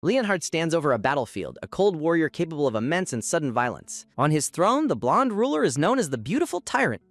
Leonhardt stands over a battlefield, a cold warrior capable of immense and sudden violence. On his throne, the blonde ruler is known as the Beautiful Tyrant.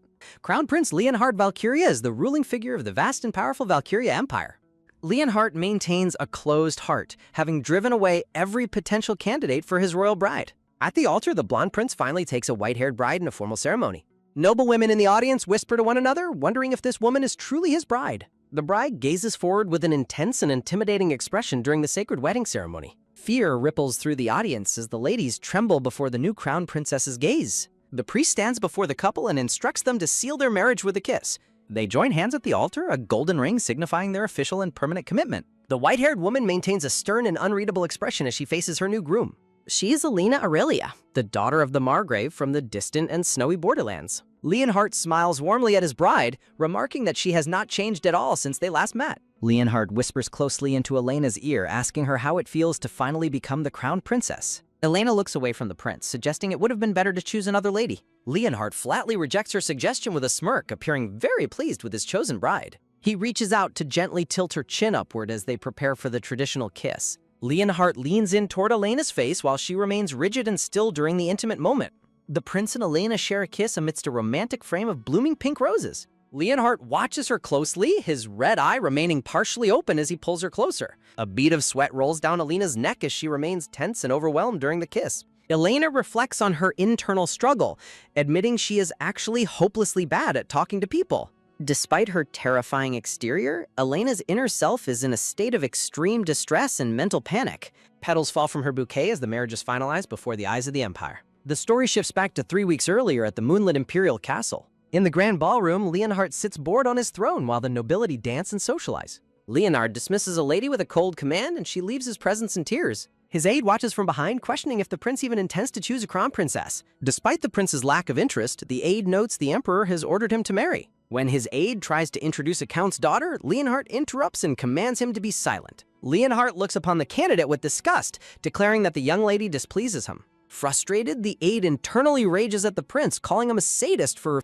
Crown Prince Leonhard Valkyria is the ruling figure of the vast and powerful Valkyria Empire. Leonhardt maintains a closed heart, having driven away every potential candidate for his royal bride. At the altar, the blonde prince finally takes a white-haired bride in a formal ceremony. Noble women in the audience whisper to one another, wondering if this woman is truly his bride. The bride gazes forward with an intense and intimidating expression during the sacred wedding ceremony. Fear ripples through the audience as the ladies tremble before the new crown princess's gaze. The priest stands before the couple and instructs them to seal their marriage with a kiss. They join hands at the altar, a golden ring signifying their official and permanent commitment. The white-haired woman maintains a stern and unreadable expression as she faces her new groom. She is Alina Aurelia, the daughter of the Margrave from the distant and snowy borderlands. Leonhardt smiles warmly at his bride, remarking that she has not changed at all since they last met. Leonhardt whispers closely into Elena's ear, asking her how it feels to finally become the crown princess. Elena looks away from the prince, suggesting it would have been better to choose another lady. Leonhardt flatly rejects her suggestion with a smirk, appearing very pleased with his chosen bride. He reaches out to gently tilt her chin upward as they prepare for the traditional kiss. Leonhardt leans in toward Elena's face while she remains rigid and still during the intimate moment. The prince and Elena share a kiss amidst a romantic frame of blooming pink roses. Leonhardt watches her closely, his red eye remaining partially open as he pulls her closer. A bead of sweat rolls down Elena's neck as she remains tense and overwhelmed during the kiss. Elena reflects on her internal struggle, admitting she is actually hopelessly bad at talking to people. Despite her terrifying exterior, Elena's inner self is in a state of extreme distress and mental panic. Petals fall from her bouquet as the marriage is finalized before the eyes of the Empire. The story shifts back to 3 weeks earlier at the moonlit Imperial Castle. In the grand ballroom, Leonhardt sits bored on his throne while the nobility dance and socialize. Leonhardt dismisses a lady with a cold command and she leaves his presence in tears. His aide watches from behind, questioning if the prince even intends to choose a crown princess. Despite the prince's lack of interest, the aide notes the emperor has ordered him to marry. When his aide tries to introduce a count's daughter, Leonhardt interrupts and commands him to be silent. Leonhardt looks upon the candidate with disgust, declaring that the young lady displeases him. Frustrated, the aide internally rages at the prince, calling him a sadist for...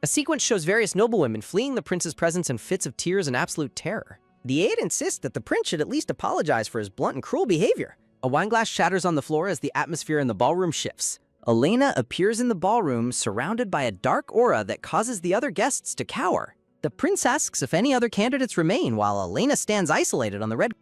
A sequence shows various noblewomen fleeing the prince's presence in fits of tears and absolute terror. The aide insists that the prince should at least apologize for his blunt and cruel behavior. A wineglass shatters on the floor as the atmosphere in the ballroom shifts. Elena appears in the ballroom, surrounded by a dark aura that causes the other guests to cower. The prince asks if any other candidates remain, while Elena stands isolated on the red.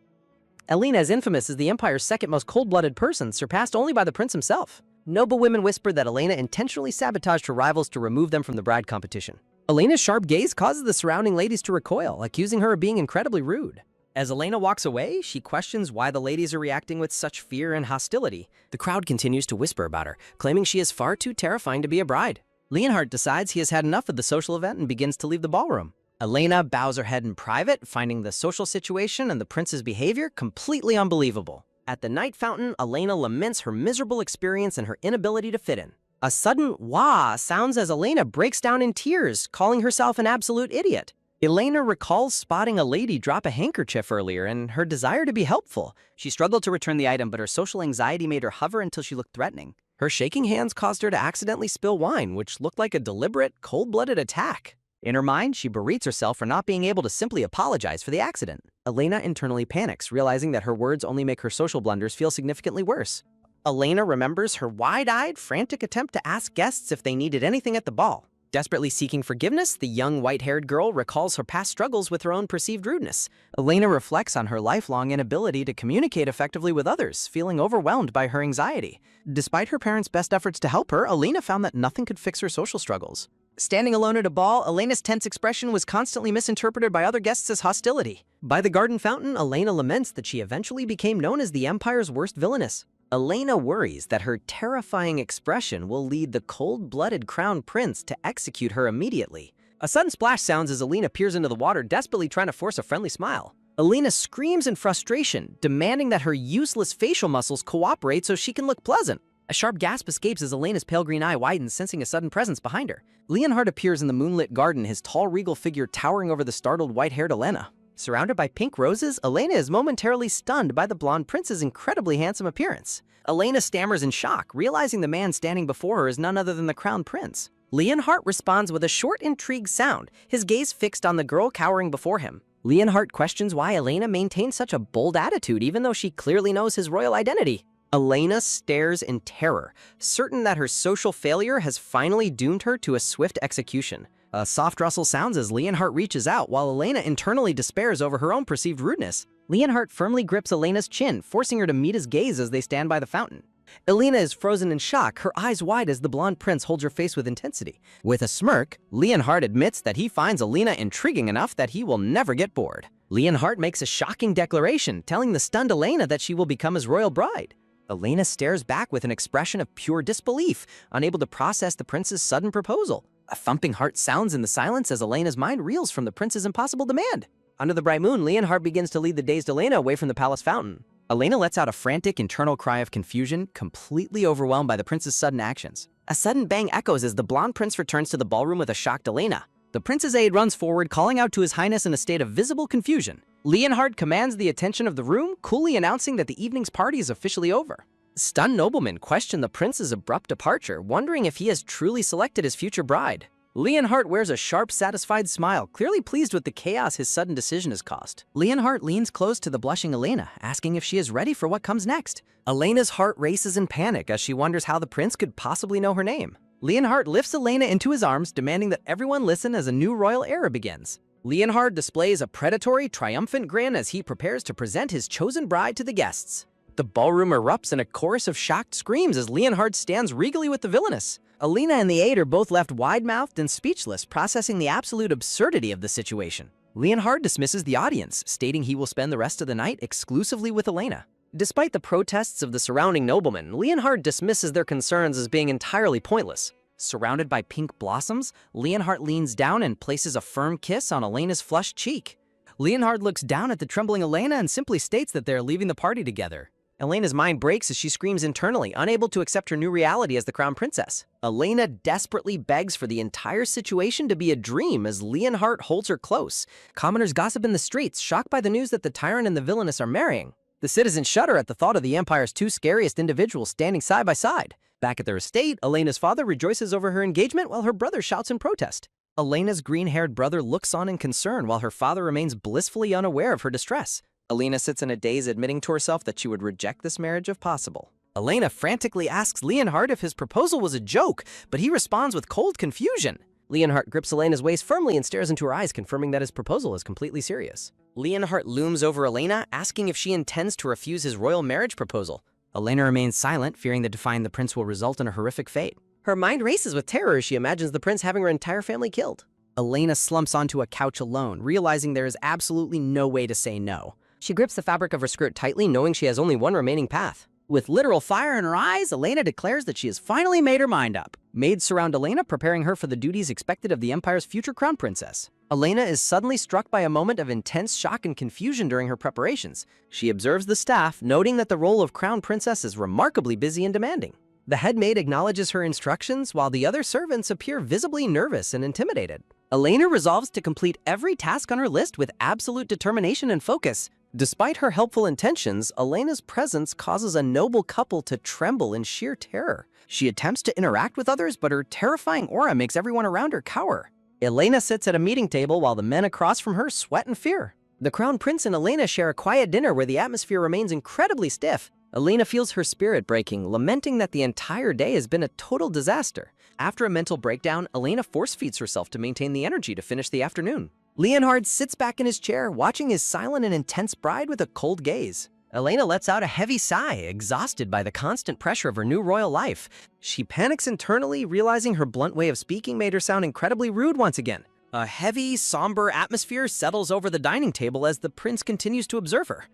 Elena is infamous as the Empire's second most cold-blooded person, surpassed only by the prince himself. Noble women whisper that Elena intentionally sabotaged her rivals to remove them from the bride competition. Elena's sharp gaze causes the surrounding ladies to recoil, accusing her of being incredibly rude. As Elena walks away, she questions why the ladies are reacting with such fear and hostility. The crowd continues to whisper about her, claiming she is far too terrifying to be a bride. Leonhardt decides he has had enough of the social event and begins to leave the ballroom. Elena bows her head in private, finding the social situation and the prince's behavior completely unbelievable. At the night fountain, Elena laments her miserable experience and her inability to fit in. A sudden wah sounds as Elena breaks down in tears, calling herself an absolute idiot. Elena recalls spotting a lady drop a handkerchief earlier and her desire to be helpful. She struggled to return the item, but her social anxiety made her hover until she looked threatening. Her shaking hands caused her to accidentally spill wine, which looked like a deliberate, cold-blooded attack. In her mind, she berates herself for not being able to simply apologize for the accident. Elena internally panics, realizing that her words only make her social blunders feel significantly worse. Elena remembers her wide-eyed, frantic attempt to ask guests if they needed anything at the ball. Desperately seeking forgiveness, the young white-haired girl recalls her past struggles with her own perceived rudeness. Elena reflects on her lifelong inability to communicate effectively with others, feeling overwhelmed by her anxiety. Despite her parents' best efforts to help her, Elena found that nothing could fix her social struggles. Standing alone at a ball, Elena's tense expression was constantly misinterpreted by other guests as hostility. By the garden fountain, Elena laments that she eventually became known as the Empire's worst villainess. Elena worries that her terrifying expression will lead the cold-blooded crown prince to execute her immediately. A sudden splash sounds as Elena peers into the water, desperately trying to force a friendly smile. Elena screams in frustration, demanding that her useless facial muscles cooperate so she can look pleasant. A sharp gasp escapes as Elena's pale green eye widens, sensing a sudden presence behind her. Leonhardt appears in the moonlit garden, his tall, regal figure towering over the startled white-haired Elena. Surrounded by pink roses, Elena is momentarily stunned by the blonde prince's incredibly handsome appearance. Elena stammers in shock, realizing the man standing before her is none other than the crown prince. Leonhardt responds with a short, intrigued sound, his gaze fixed on the girl cowering before him. Leonhardt questions why Elena maintains such a bold attitude even though she clearly knows his royal identity. Elena stares in terror, certain that her social failure has finally doomed her to a swift execution. A soft rustle sounds as Leonhardt reaches out, while Elena internally despairs over her own perceived rudeness. Leonhardt firmly grips Elena's chin, forcing her to meet his gaze as they stand by the fountain. Elena is frozen in shock, her eyes wide as the blonde prince holds her face with intensity. With a smirk, Leonhardt admits that he finds Elena intriguing enough that he will never get bored. Leonhardt makes a shocking declaration, telling the stunned Elena that she will become his royal bride. Elena stares back with an expression of pure disbelief, unable to process the prince's sudden proposal. A thumping heart sounds in the silence as Elena's mind reels from the prince's impossible demand. Under the bright moon, Leonhardt begins to lead the dazed Elena away from the palace fountain. Elena lets out a frantic internal cry of confusion, completely overwhelmed by the prince's sudden actions. A sudden bang echoes as the blonde prince returns to the ballroom with a shocked Elena. The prince's aide runs forward, calling out to his highness in a state of visible confusion. Leonhardt commands the attention of the room, coolly announcing that the evening's party is officially over. Stunned noblemen question the prince's abrupt departure, wondering if he has truly selected his future bride. Leonhardt wears a sharp, satisfied smile, clearly pleased with the chaos his sudden decision has caused. Leonhardt leans close to the blushing Elena, asking if she is ready for what comes next. Elena's heart races in panic as she wonders how the prince could possibly know her name. Leonhardt lifts Elena into his arms, demanding that everyone listen as a new royal era begins. Leonhardt displays a predatory, triumphant grin as he prepares to present his chosen bride to the guests. The ballroom erupts in a chorus of shocked screams as Leonhardt stands regally with the Villainess. Elena and the aide are both left wide-mouthed and speechless, processing the absolute absurdity of the situation. Leonhardt dismisses the audience, stating he will spend the rest of the night exclusively with Elena. Despite the protests of the surrounding noblemen, Leonhardt dismisses their concerns as being entirely pointless. Surrounded by pink blossoms, Leonhardt leans down and places a firm kiss on Elena's flushed cheek. Leonhardt looks down at the trembling Elena and simply states that they are leaving the party together. Elena's mind breaks as she screams internally, unable to accept her new reality as the crown princess. Elena desperately begs for the entire situation to be a dream as Leonhardt holds her close. Commoners gossip in the streets, shocked by the news that the tyrant and the Villainess are marrying. The citizens shudder at the thought of the empire's two scariest individuals standing side by side. Back at their estate, Elena's father rejoices over her engagement while her brother shouts in protest. Elena's green-haired brother looks on in concern while her father remains blissfully unaware of her distress. Elena sits in a daze, admitting to herself that she would reject this marriage if possible. Elena frantically asks Leonhardt if his proposal was a joke, but he responds with cold confusion. Leonhardt grips Elena's waist firmly and stares into her eyes, confirming that his proposal is completely serious. Leonhardt looms over Elena, asking if she intends to refuse his royal marriage proposal. Elena remains silent, fearing that defying the prince will result in a horrific fate. Her mind races with terror as she imagines the prince having her entire family killed. Elena slumps onto a couch alone, realizing there is absolutely no way to say no. She grips the fabric of her skirt tightly, knowing she has only one remaining path. With literal fire in her eyes, Elena declares that she has finally made her mind up. Maids surround Elena, preparing her for the duties expected of the Empire's future crown princess. Elena is suddenly struck by a moment of intense shock and confusion during her preparations. She observes the staff, noting that the role of crown princess is remarkably busy and demanding. The head maid acknowledges her instructions, while the other servants appear visibly nervous and intimidated. Elena resolves to complete every task on her list with absolute determination and focus. Despite her helpful intentions, Elena's presence causes a noble couple to tremble in sheer terror. She attempts to interact with others, but her terrifying aura makes everyone around her cower. Elena sits at a meeting table while the men across from her sweat in fear. The crown prince and Elena share a quiet dinner where the atmosphere remains incredibly stiff. Elena feels her spirit breaking, lamenting that the entire day has been a total disaster. After a mental breakdown, Elena force-feeds herself to maintain the energy to finish the afternoon. Leonhardt sits back in his chair, watching his silent and intense bride with a cold gaze. Elena lets out a heavy sigh, exhausted by the constant pressure of her new royal life. She panics internally, realizing her blunt way of speaking made her sound incredibly rude once again. A heavy, somber atmosphere settles over the dining table as the prince continues to observe her.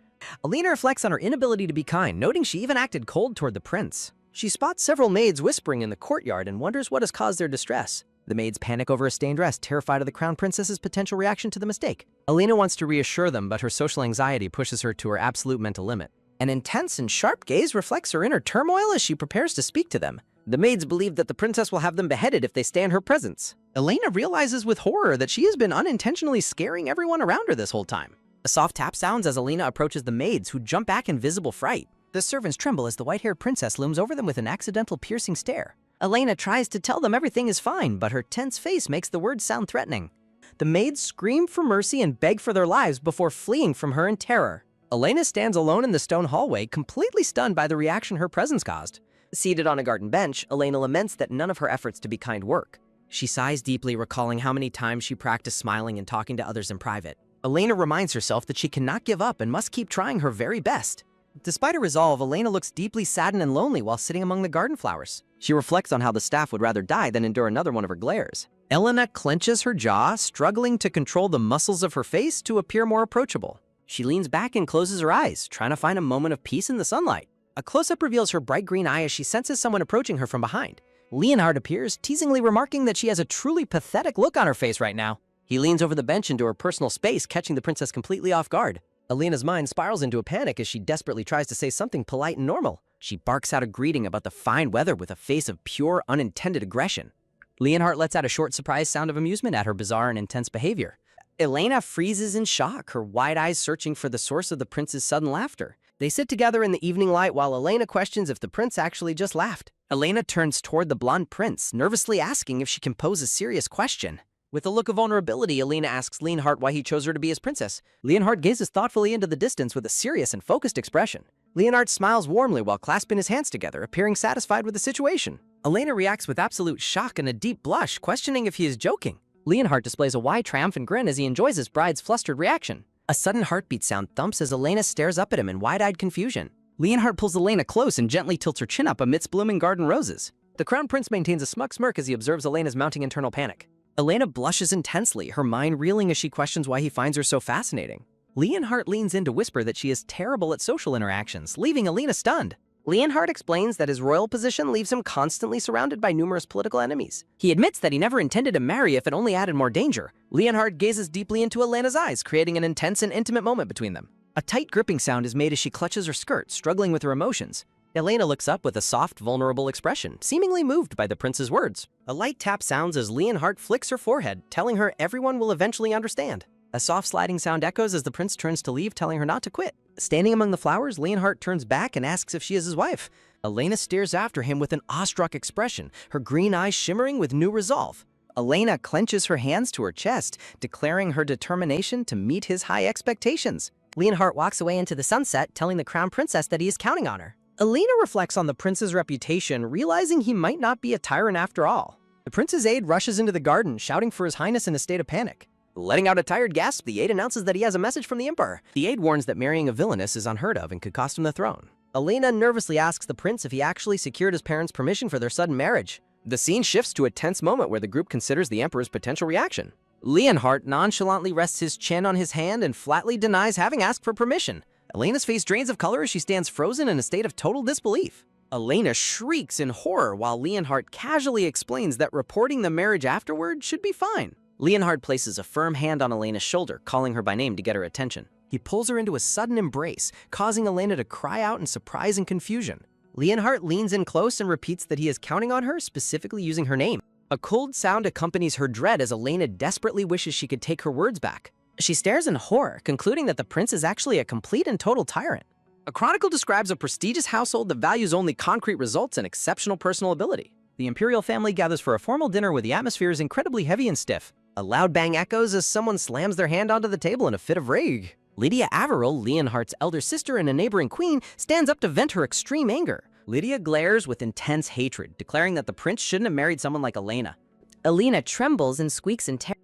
Elena reflects on her inability to be kind, noting she even acted cold toward the prince. She spots several maids whispering in the courtyard and wonders what has caused their distress. The maids panic over a stained dress, terrified of the crown princess's potential reaction to the mistake. Elena wants to reassure them, but her social anxiety pushes her to her absolute mental limit. An intense and sharp gaze reflects her inner turmoil as she prepares to speak to them. The maids believe that the princess will have them beheaded if they stay in her presence. Elena realizes with horror that she has been unintentionally scaring everyone around her this whole time. A soft tap sounds as Elena approaches the maids, who jump back in visible fright. The servants tremble as the white-haired princess looms over them with an accidental piercing stare. Elena tries to tell them everything is fine, but her tense face makes the words sound threatening. The maids scream for mercy and beg for their lives before fleeing from her in terror. Elena stands alone in the stone hallway, completely stunned by the reaction her presence caused. Seated on a garden bench, Elena laments that none of her efforts to be kind work. She sighs deeply, recalling how many times she practiced smiling and talking to others in private. Elena reminds herself that she cannot give up and must keep trying her very best. Despite her resolve, Elena looks deeply saddened and lonely while sitting among the garden flowers. She reflects on how the staff would rather die than endure another one of her glares. Elena clenches her jaw, struggling to control the muscles of her face to appear more approachable. She leans back and closes her eyes, trying to find a moment of peace in the sunlight. A close-up reveals her bright green eye as she senses someone approaching her from behind. Leonhard appears, teasingly remarking that she has a truly pathetic look on her face right now. He leans over the bench into her personal space, catching the princess completely off guard. Elena's mind spirals into a panic as she desperately tries to say something polite and normal. She barks out a greeting about the fine weather with a face of pure, unintended aggression. Leonhard lets out a short, surprised sound of amusement at her bizarre and intense behavior. Elena freezes in shock, her wide eyes searching for the source of the prince's sudden laughter. They sit together in the evening light while Elena questions if the prince actually just laughed. Elena turns toward the blonde prince, nervously asking if she can pose a serious question. With a look of vulnerability, Elena asks Leonhard why he chose her to be his princess. Leonhard gazes thoughtfully into the distance with a serious and focused expression. Leonhard smiles warmly while clasping his hands together, appearing satisfied with the situation. Elena reacts with absolute shock and a deep blush, questioning if he is joking. Leonhard displays a wide, triumphant grin as he enjoys his bride's flustered reaction. A sudden heartbeat sound thumps as Elena stares up at him in wide-eyed confusion. Leonhard pulls Elena close and gently tilts her chin up amidst blooming garden roses. The crown prince maintains a smug smirk as he observes Elena's mounting internal panic. Elena blushes intensely, her mind reeling as she questions why he finds her so fascinating. Leonhard leans in to whisper that she is terrible at social interactions, leaving Elena stunned. Leonhard explains that his royal position leaves him constantly surrounded by numerous political enemies. He admits that he never intended to marry if it only added more danger. Leonhard gazes deeply into Elena's eyes, creating an intense and intimate moment between them. A tight gripping sound is made as she clutches her skirt, struggling with her emotions. Elena looks up with a soft, vulnerable expression, seemingly moved by the prince's words. A light tap sounds as Leonhard flicks her forehead, telling her everyone will eventually understand. A soft sliding sound echoes as the prince turns to leave, telling her not to quit. Standing among the flowers, Leonhard turns back and asks if she is his wife. Elena stares after him with an awestruck expression, her green eyes shimmering with new resolve. Elena clenches her hands to her chest, declaring her determination to meet his high expectations. Leonhard walks away into the sunset, telling the crown princess that he is counting on her. Elena reflects on the prince's reputation, realizing he might not be a tyrant after all. The prince's aide rushes into the garden, shouting for his highness in a state of panic. Letting out a tired gasp, the aide announces that he has a message from the emperor. The aide warns that marrying a villainess is unheard of and could cost him the throne. Elena nervously asks the prince if he actually secured his parents' permission for their sudden marriage. The scene shifts to a tense moment where the group considers the emperor's potential reaction. Leonhard nonchalantly rests his chin on his hand and flatly denies having asked for permission. Elena's face drains of color as she stands frozen in a state of total disbelief. Elena shrieks in horror while Leonhard casually explains that reporting the marriage afterward should be fine. Leonhard places a firm hand on Elena's shoulder, calling her by name to get her attention. He pulls her into a sudden embrace, causing Elena to cry out in surprise and confusion. Leonhard leans in close and repeats that he is counting on her, specifically using her name. A cold sound accompanies her dread as Elena desperately wishes she could take her words back. She stares in horror, concluding that the prince is actually a complete and total tyrant. A chronicle describes a prestigious household that values only concrete results and exceptional personal ability. The imperial family gathers for a formal dinner where the atmosphere is incredibly heavy and stiff. A loud bang echoes as someone slams their hand onto the table in a fit of rage. Lydia Averil, Leonhard's elder sister and a neighboring queen, stands up to vent her extreme anger. Lydia glares with intense hatred, declaring that the prince shouldn't have married someone like Elena. Elena trembles and squeaks in terror.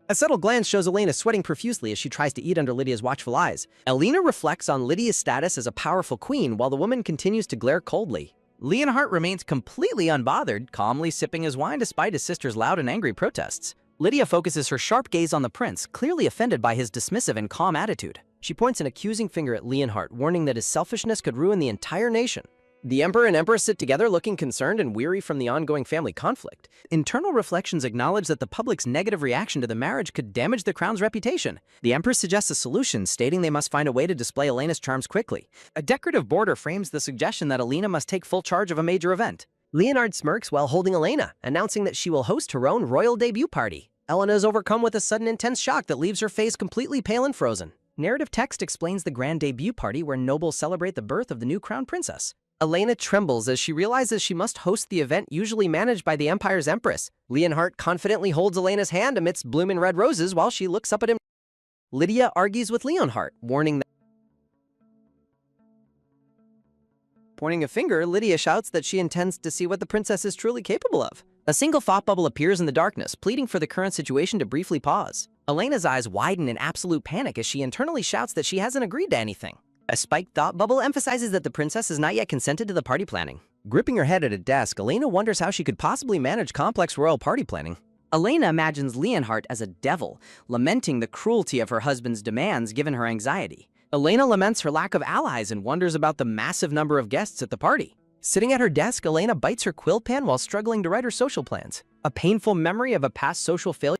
A subtle glance shows Elena sweating profusely as she tries to eat under Lydia's watchful eyes. Elena reflects on Lydia's status as a powerful queen while the woman continues to glare coldly. Leonhard remains completely unbothered, calmly sipping his wine despite his sister's loud and angry protests. Lydia focuses her sharp gaze on the prince, clearly offended by his dismissive and calm attitude. She points an accusing finger at Leonhard, warning that his selfishness could ruin the entire nation. The emperor and empress sit together looking concerned and weary from the ongoing family conflict. Internal reflections acknowledge that the public's negative reaction to the marriage could damage the crown's reputation. The empress suggests a solution, stating they must find a way to display Elena's charms quickly. A decorative border frames the suggestion that Elena must take full charge of a major event. Leonhard smirks while holding Elena, announcing that she will host her own royal debut party. Elena is overcome with a sudden intense shock that leaves her face completely pale and frozen. Narrative text explains the grand debut party where nobles celebrate the birth of the new crown princess. Elena trembles as she realizes she must host the event usually managed by the Empire's Empress. Leonhardt confidently holds Elena's hand amidst blooming red roses while she looks up at him. Lydia argues with Leonhardt, warning that. Pointing a finger, Lydia shouts that she intends to see what the princess is truly capable of. A single thought bubble appears in the darkness, pleading for the current situation to briefly pause. Elena's eyes widen in absolute panic as she internally shouts that she hasn't agreed to anything. A spiked thought bubble emphasizes that the princess has not yet consented to the party planning. Gripping her head at a desk, Elena wonders how she could possibly manage complex royal party planning. Elena imagines Leonhardt as a devil, lamenting the cruelty of her husband's demands given her anxiety. Elena laments her lack of allies and wonders about the massive number of guests at the party. Sitting at her desk, Elena bites her quill pen while struggling to write her social plans. A painful memory of a past social failure.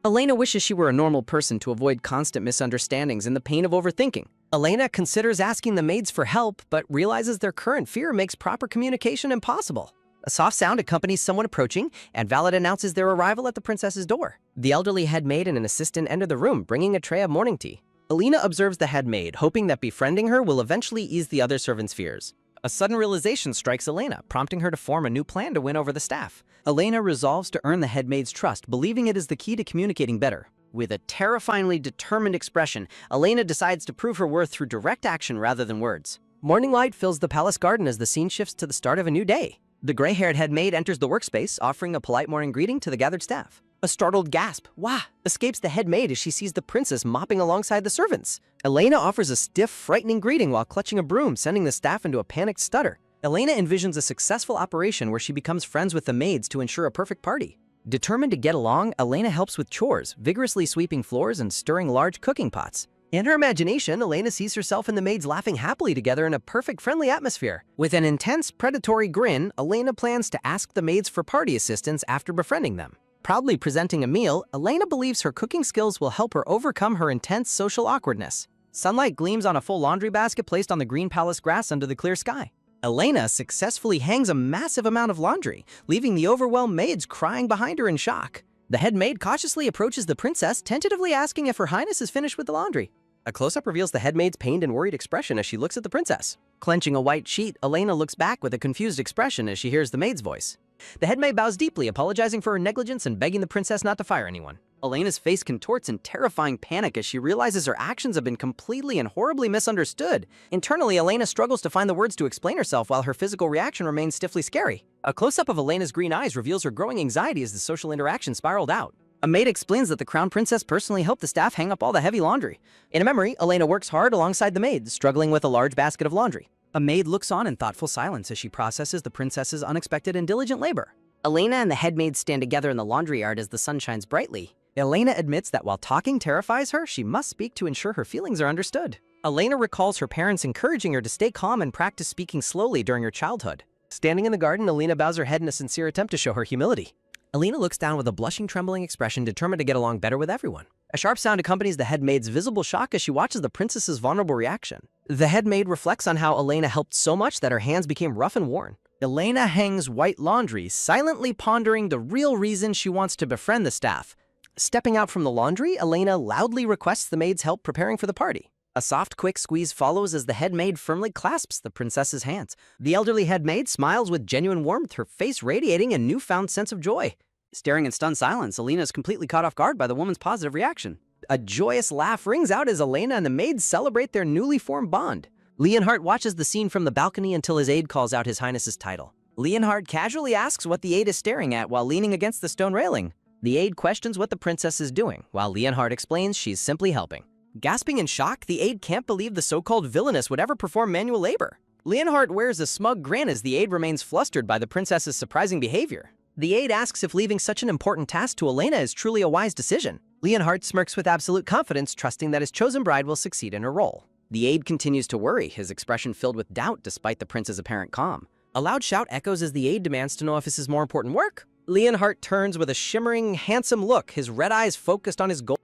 Elena wishes she were a normal person to avoid constant misunderstandings and the pain of overthinking. Elena considers asking the maids for help, but realizes their current fear makes proper communication impossible. A soft sound accompanies someone approaching, and Valet announces their arrival at the princess's door. The elderly head maid and an assistant enter the room, bringing a tray of morning tea. Elena observes the head maid, hoping that befriending her will eventually ease the other servants' fears. A sudden realization strikes Elena, prompting her to form a new plan to win over the staff. Elena resolves to earn the head maid's trust, believing it is the key to communicating better. With a terrifyingly determined expression, Elena decides to prove her worth through direct action rather than words. Morning light fills the palace garden as the scene shifts to the start of a new day. The gray-haired head maid enters the workspace, offering a polite morning greeting to the gathered staff. A startled gasp, "Wah!" escapes the head maid as she sees the princess mopping alongside the servants. Elena offers a stiff, frightening greeting while clutching a broom, sending the staff into a panicked stutter. Elena envisions a successful operation where she becomes friends with the maids to ensure a perfect party. Determined to get along, Elena helps with chores, vigorously sweeping floors and stirring large cooking pots. In her imagination, Elena sees herself and the maids laughing happily together in a perfect friendly atmosphere. With an intense, predatory grin, Elena plans to ask the maids for party assistance after befriending them. Proudly presenting a meal, Elena believes her cooking skills will help her overcome her intense social awkwardness. Sunlight gleams on a full laundry basket placed on the green palace grass under the clear sky. Elena successfully hangs a massive amount of laundry, leaving the overwhelmed maids crying behind her in shock. The head maid cautiously approaches the princess, tentatively asking if her highness is finished with the laundry. A close-up reveals the head maid's pained and worried expression as she looks at the princess. Clenching a white sheet, Elena looks back with a confused expression as she hears the maid's voice. The head maid bows deeply, apologizing for her negligence and begging the princess not to fire anyone. Elena's face contorts in terrifying panic as she realizes her actions have been completely and horribly misunderstood. Internally, Elena struggles to find the words to explain herself while her physical reaction remains stiffly scary. A close-up of Elena's green eyes reveals her growing anxiety as the social interaction spiraled out. A maid explains that the crown princess personally helped the staff hang up all the heavy laundry. In a memory, Elena works hard alongside the maids, struggling with a large basket of laundry. A maid looks on in thoughtful silence as she processes the princess's unexpected and diligent labor. Elena and the head maid stand together in the laundry yard as the sun shines brightly. Elena admits that while talking terrifies her, she must speak to ensure her feelings are understood. Elena recalls her parents encouraging her to stay calm and practice speaking slowly during her childhood. Standing in the garden, Elena bows her head in a sincere attempt to show her humility. Elena looks down with a blushing, trembling expression, determined to get along better with everyone. A sharp sound accompanies the head maid's visible shock as she watches the princess's vulnerable reaction. The head maid reflects on how Elena helped so much that her hands became rough and worn. Elena hangs white laundry, silently pondering the real reason she wants to befriend the staff. Stepping out from the laundry, Elena loudly requests the maid's help preparing for the party. A soft, quick squeeze follows as the head maid firmly clasps the princess's hands. The elderly head maid smiles with genuine warmth, her face radiating a newfound sense of joy. Staring in stunned silence, Elena is completely caught off guard by the woman's positive reaction. A joyous laugh rings out as Elena and the maids celebrate their newly formed bond. Leonhardt watches the scene from the balcony until his aide calls out his highness's title. Leonhardt casually asks what the aide is staring at while leaning against the stone railing. The aide questions what the princess is doing, while Leonhardt explains she's simply helping. Gasping in shock, the aide can't believe the so-called Villainess would ever perform manual labor. Leonhardt wears a smug grin as the aide remains flustered by the princess's surprising behavior. The aide asks if leaving such an important task to Elena is truly a wise decision. Leonhardt smirks with absolute confidence, trusting that his chosen bride will succeed in her role. The aide continues to worry, his expression filled with doubt despite the prince's apparent calm. A loud shout echoes as the aide demands to know if this is more important work. Leonhardt turns with a shimmering, handsome look, his red eyes focused on his goal.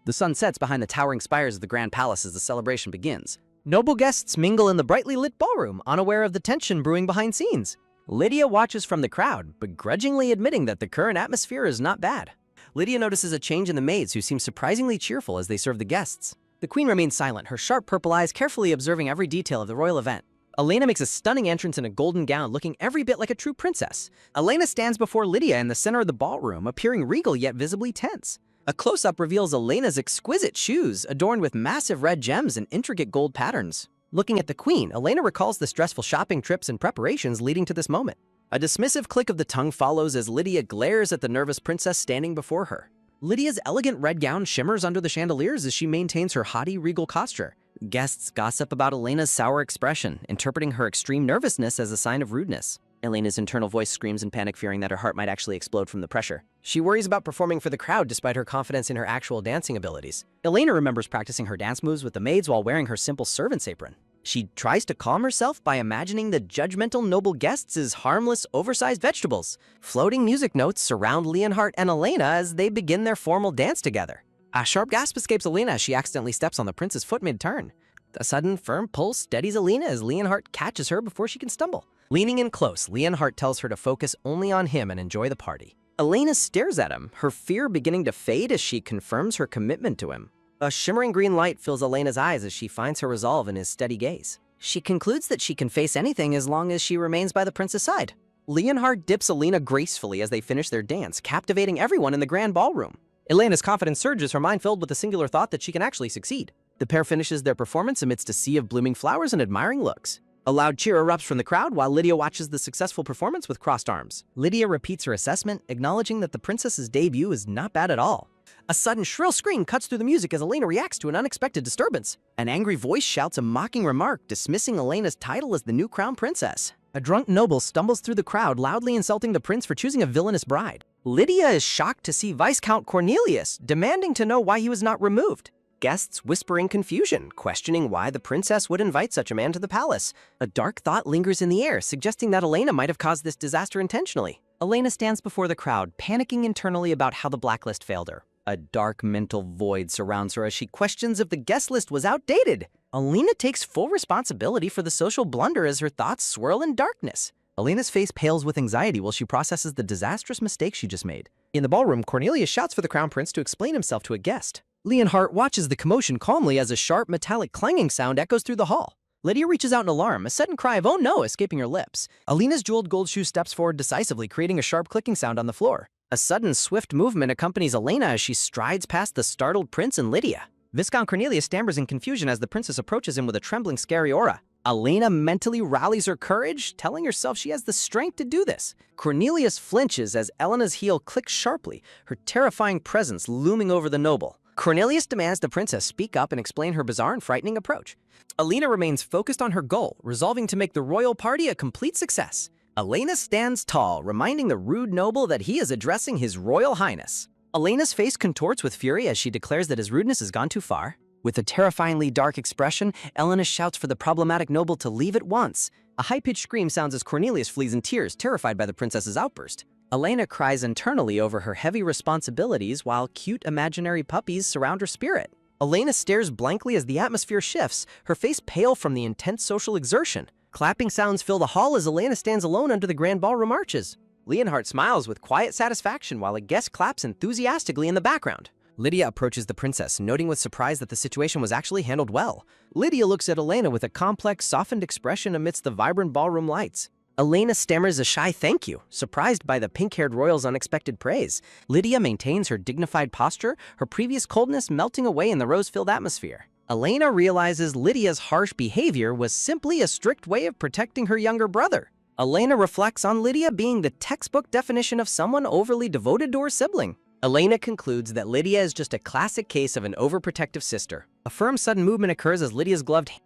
The sun sets behind the towering spires of the grand palace as the celebration begins. Noble guests mingle in the brightly lit ballroom, unaware of the tension brewing behind scenes. Lydia watches from the crowd, begrudgingly admitting that the current atmosphere is not bad. Lydia notices a change in the maids, who seem surprisingly cheerful as they serve the guests. The queen remains silent, her sharp purple eyes carefully observing every detail of the royal event. Elena makes a stunning entrance in a golden gown, looking every bit like a true princess. Elena stands before Lydia in the center of the ballroom, appearing regal yet visibly tense. A close-up reveals Elena's exquisite shoes, adorned with massive red gems and intricate gold patterns. Looking at the queen, Elena recalls the stressful shopping trips and preparations leading to this moment. A dismissive click of the tongue follows as Lydia glares at the nervous princess standing before her. Lydia's elegant red gown shimmers under the chandeliers as she maintains her haughty, regal posture. Guests gossip about Elena's sour expression, interpreting her extreme nervousness as a sign of rudeness. Elena's internal voice screams in panic, fearing that her heart might actually explode from the pressure. She worries about performing for the crowd despite her confidence in her actual dancing abilities. Elena remembers practicing her dance moves with the maids while wearing her simple servant's apron. She tries to calm herself by imagining the judgmental noble guests as harmless, oversized vegetables. Floating music notes surround Leonhardt and Elena as they begin their formal dance together. A sharp gasp escapes Elena as she accidentally steps on the prince's foot mid-turn. A sudden, firm pull steadies Elena as Leonhardt catches her before she can stumble. Leaning in close, Leonhardt tells her to focus only on him and enjoy the party. Elena stares at him, her fear beginning to fade as she confirms her commitment to him. A shimmering green light fills Elena's eyes as she finds her resolve in his steady gaze. She concludes that she can face anything as long as she remains by the prince's side. Leonhardt dips Elena gracefully as they finish their dance, captivating everyone in the grand ballroom. Elena's confidence surges, her mind filled with the singular thought that she can actually succeed. The pair finishes their performance amidst a sea of blooming flowers and admiring looks. A loud cheer erupts from the crowd while Lydia watches the successful performance with crossed arms. Lydia repeats her assessment, acknowledging that the princess's debut is not bad at all. A sudden shrill scream cuts through the music as Elena reacts to an unexpected disturbance. An angry voice shouts a mocking remark, dismissing Elena's title as the new crown princess. A drunk noble stumbles through the crowd, loudly insulting the prince for choosing a villainous bride. Lydia is shocked to see Viscount Cornelius, demanding to know why he was not removed. Guests whisper in confusion, questioning why the princess would invite such a man to the palace. A dark thought lingers in the air, suggesting that Elena might have caused this disaster intentionally. Elena stands before the crowd, panicking internally about how the blacklist failed her. A dark mental void surrounds her as she questions if the guest list was outdated. Elena takes full responsibility for the social blunder as her thoughts swirl in darkness. Elena's face pales with anxiety while she processes the disastrous mistake she just made. In the ballroom, Cornelius shouts for the crown prince to explain himself to a guest. Leonhardt watches the commotion calmly as a sharp, metallic clanging sound echoes through the hall. Lydia reaches out in alarm, a sudden cry of "oh no" escaping her lips. Elena's jeweled gold shoe steps forward decisively, creating a sharp clicking sound on the floor. A sudden, swift movement accompanies Elena as she strides past the startled prince and Lydia. Viscount Cornelius stammers in confusion as the princess approaches him with a trembling, scary aura. Elena mentally rallies her courage, telling herself she has the strength to do this. Cornelius flinches as Elena's heel clicks sharply, her terrifying presence looming over the noble. Cornelius demands the princess speak up and explain her bizarre and frightening approach. Elena remains focused on her goal, resolving to make the royal party a complete success. Elena stands tall, reminding the rude noble that he is addressing his royal highness. Elena's face contorts with fury as she declares that his rudeness has gone too far. With a terrifyingly dark expression, Elena shouts for the problematic noble to leave at once. A high-pitched scream sounds as Cornelius flees in tears, terrified by the princess's outburst. Elena cries internally over her heavy responsibilities while cute imaginary puppies surround her spirit. Elena stares blankly as the atmosphere shifts, her face pale from the intense social exertion. Clapping sounds fill the hall as Elena stands alone under the grand ballroom arches. Leonhardt smiles with quiet satisfaction while a guest claps enthusiastically in the background. Lydia approaches the princess, noting with surprise that the situation was actually handled well. Lydia looks at Elena with a complex, softened expression amidst the vibrant ballroom lights. Elena stammers a shy thank you, surprised by the pink-haired royal's unexpected praise. Lydia maintains her dignified posture, her previous coldness melting away in the rose-filled atmosphere. Elena realizes Lydia's harsh behavior was simply a strict way of protecting her younger brother. Elena reflects on Lydia being the textbook definition of someone overly devoted to her sibling. Elena concludes that Lydia is just a classic case of an overprotective sister. A firm sudden movement occurs as Lydia's gloved hand.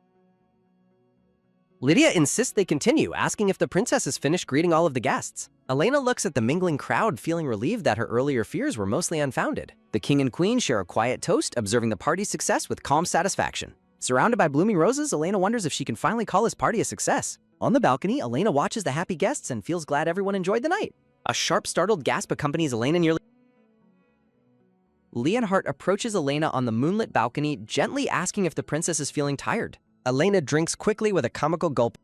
Lydia insists they continue, asking if the princess has finished greeting all of the guests. Elena looks at the mingling crowd, feeling relieved that her earlier fears were mostly unfounded. The king and queen share a quiet toast, observing the party's success with calm satisfaction. Surrounded by blooming roses, Elena wonders if she can finally call this party a success. On the balcony, Elena watches the happy guests and feels glad everyone enjoyed the night. A sharp, startled gasp accompanies Elena nearly. Leonhardt approaches Elena on the moonlit balcony, gently asking if the princess is feeling tired. Elena drinks quickly with a comical gulp.